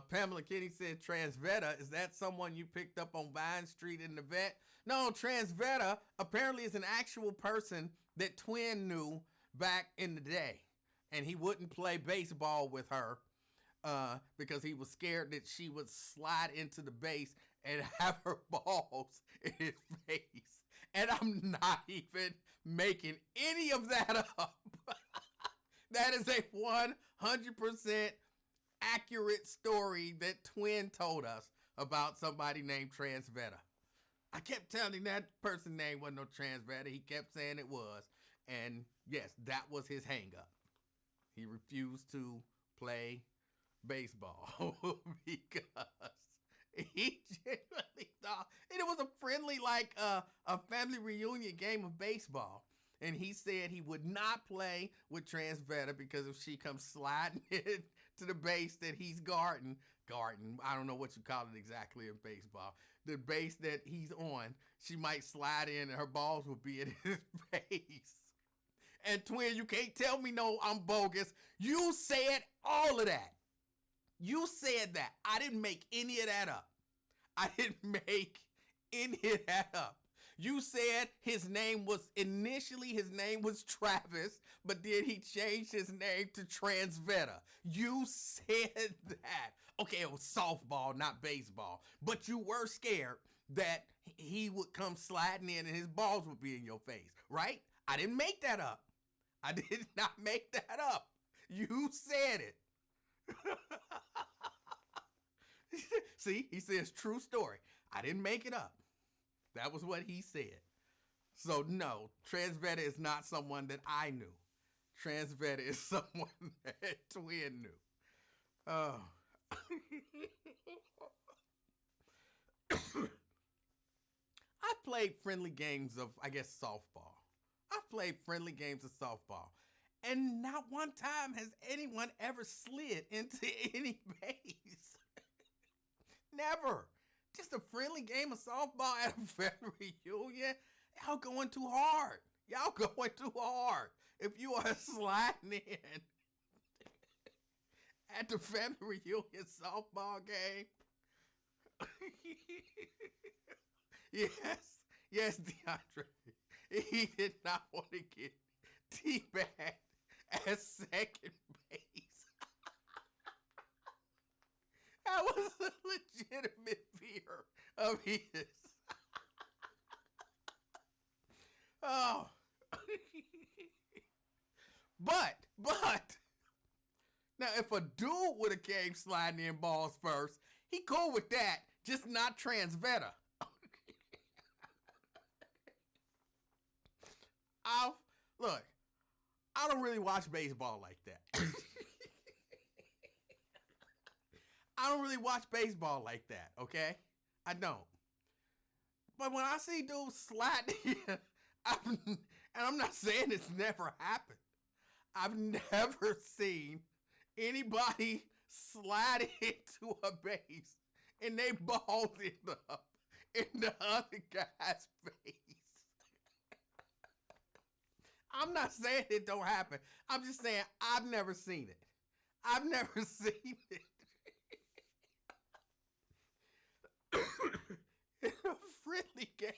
Pamela Kenny said Transveta. Is that someone you picked up on Vine Street in the vet? No, Transveta apparently is an actual person that Twin knew back in the day. And he wouldn't play baseball with her because he was scared that she would slide into the base and have her balls in his face. And I'm not even making any of that up. That is a 100% accurate story that Twin told us about somebody named Transveta. I kept telling him that person's name wasn't no Transveta. He kept saying it was. And yes, that was his hang up. He refused to play baseball because he genuinely thought, and it was a friendly, like a family reunion game of baseball. And he said he would not play with Transveta because if she comes sliding in to the base that he's guarding, I don't know what you call it exactly in baseball, the base that he's on, she might slide in and her balls will be in his face. And Twin, you can't tell me no, I'm bogus. You said all of that. You said that. I didn't make any of that up. I didn't make any of that up. You said his name was Travis, but then he changed his name to Transveta. You said that. Okay, it was softball, not baseball. But you were scared that he would come sliding in and his balls would be in your face, right? I didn't make that up. I did not make that up. You said it. See, he says true story. I didn't make it up. That was what he said. So no, Transveta is not someone that I knew. Transveta is someone that Twin knew. Oh. I've played friendly games of, I guess, softball. I've played friendly games of softball. And not one time has anyone ever slid into any base. Never. Just a friendly game of softball at a family reunion. Y'all going too hard. Y'all going too hard. If you are sliding in at the family reunion softball game. Yes, DeAndre. He did not want to get teabagged at second base. That was a legitimate fear of his. Oh. But, now if a dude would have came sliding in balls first, he cool with that, just not Transveta. Look, I don't really watch baseball like that. I don't really watch baseball like that, okay? I don't. But when I see dudes sliding in, and I'm not saying it's never happened. I've never seen anybody slide into a base and they balls end up in the other guy's face. I'm not saying it don't happen. I'm just saying I've never seen it. I've never seen it. In a friendly game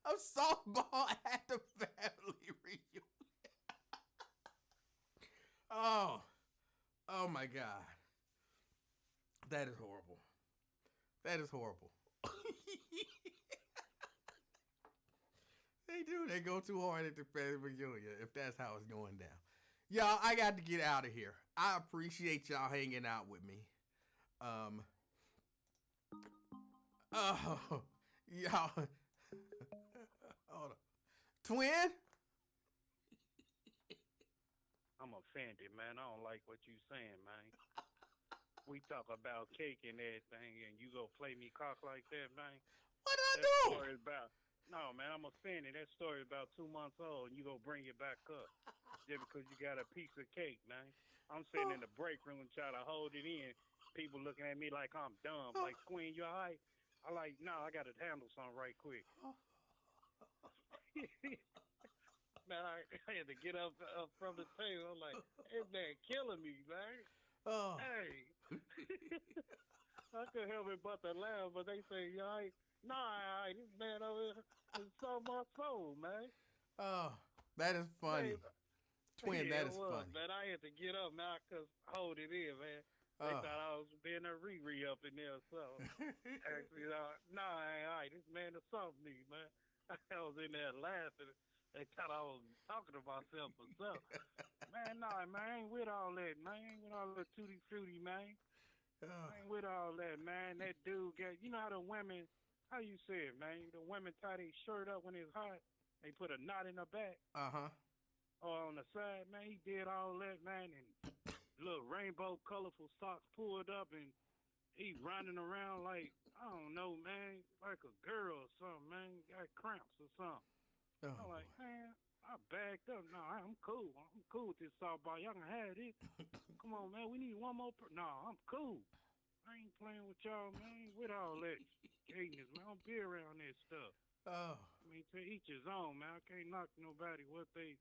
of softball at the family reunion. Oh my God. That is horrible. That is horrible. They do. They go too hard at the family reunion if that's how it's going down. Y'all, I got to get out of here. I appreciate y'all hanging out with me. Oh, y'all. Hold on. Twin? I'm offended, man. I don't like what you saying, man. We talk about cake and everything, and you go play me cock like that, man. What did I That do? story about no, man. I'm offended. That story about 2 months old, and you go bring it back up just because you got a piece of cake, man. I'm sitting in the break room trying to hold it in. People looking at me like I'm dumb. Like, Queen, you all right? I like, no, I got to handle something right quick. Man, I had to get up from the table. I'm like, this man killing me, man. Oh. Hey. I couldn't help it but to laugh, but they say, all right, nah, this man over here is so my soul, man. Oh, that is funny. Man, Twin, yeah, that it is was, funny. man. I had to get up, man. I couldn't hold it in, man. They Oh. thought I was being a Riri up in there, so actually, nah, all right, this man is something me, man. I was in there laughing. They thought I was talking to myself or something. Man, nah, man, I ain't with all that, man. I ain't with all that tutti frutti, man. Oh. I ain't with all that, man. That dude got, you know how the women, how you say it, man? The women tie their shirt up when it's hot. They put a knot in her back Uh-huh. or on the side, man. He did all that, man. And little rainbow colorful socks pulled up and he running around like, I don't know, man, like a girl or something, man. Got cramps or something. Oh, I'm like, man, I backed up. No, I'm cool. I'm cool with this softball. Y'all can have it. Come on, man. We need one more. No, I'm cool. I ain't playing with y'all, man. I ain't with all that gayness, man. I don't be around that stuff. oh. I mean, to each his own, man. I can't knock nobody what they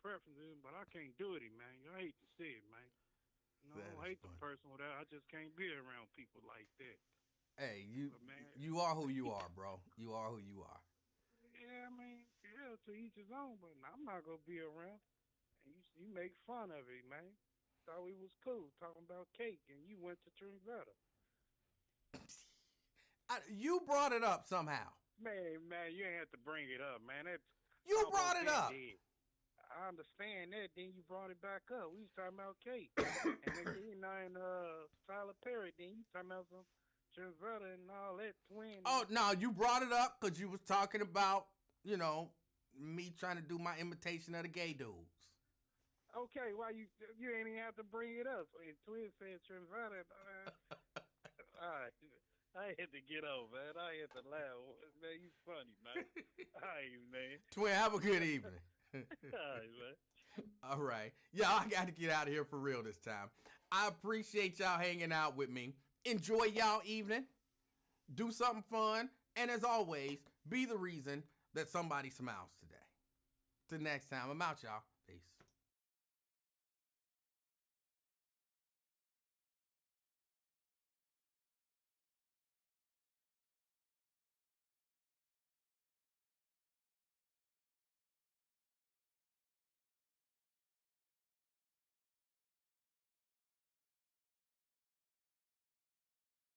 preference is, but I can't do it, man. I hate to see it, man. No, I don't hate the person with that. I just can't be around people like that. Hey, But, man, you are who you are, bro. You are who you are. yeah, I mean, yeah, to each his own, but I'm not gonna be around. And you make fun of it, man. Thought we was cool talking about cake, and you went to Trinvetta. You brought it up somehow. Man, you ain't have to bring it up, man. You brought it up. Dead. I understand that. Then you brought it back up. We was talking about cake, and then you know, and Tyler Perry. Then you talking about some Trinvetta and all that twin. Oh no, you brought it up because you was talking about, me trying to do my imitation of the gay dudes. Okay, why you ain't even have to bring it up? And Twin said Trinvetta. All right. I had to get over, man. I had to laugh. Man, you funny, man. All right, man. Twin, have a good evening. All right, man. All right. Yeah, I got to get out of here for real this time. I appreciate y'all hanging out with me. Enjoy y'all evening. Do something fun. And as always, be the reason that somebody smiles today. Till next time, I'm out, y'all.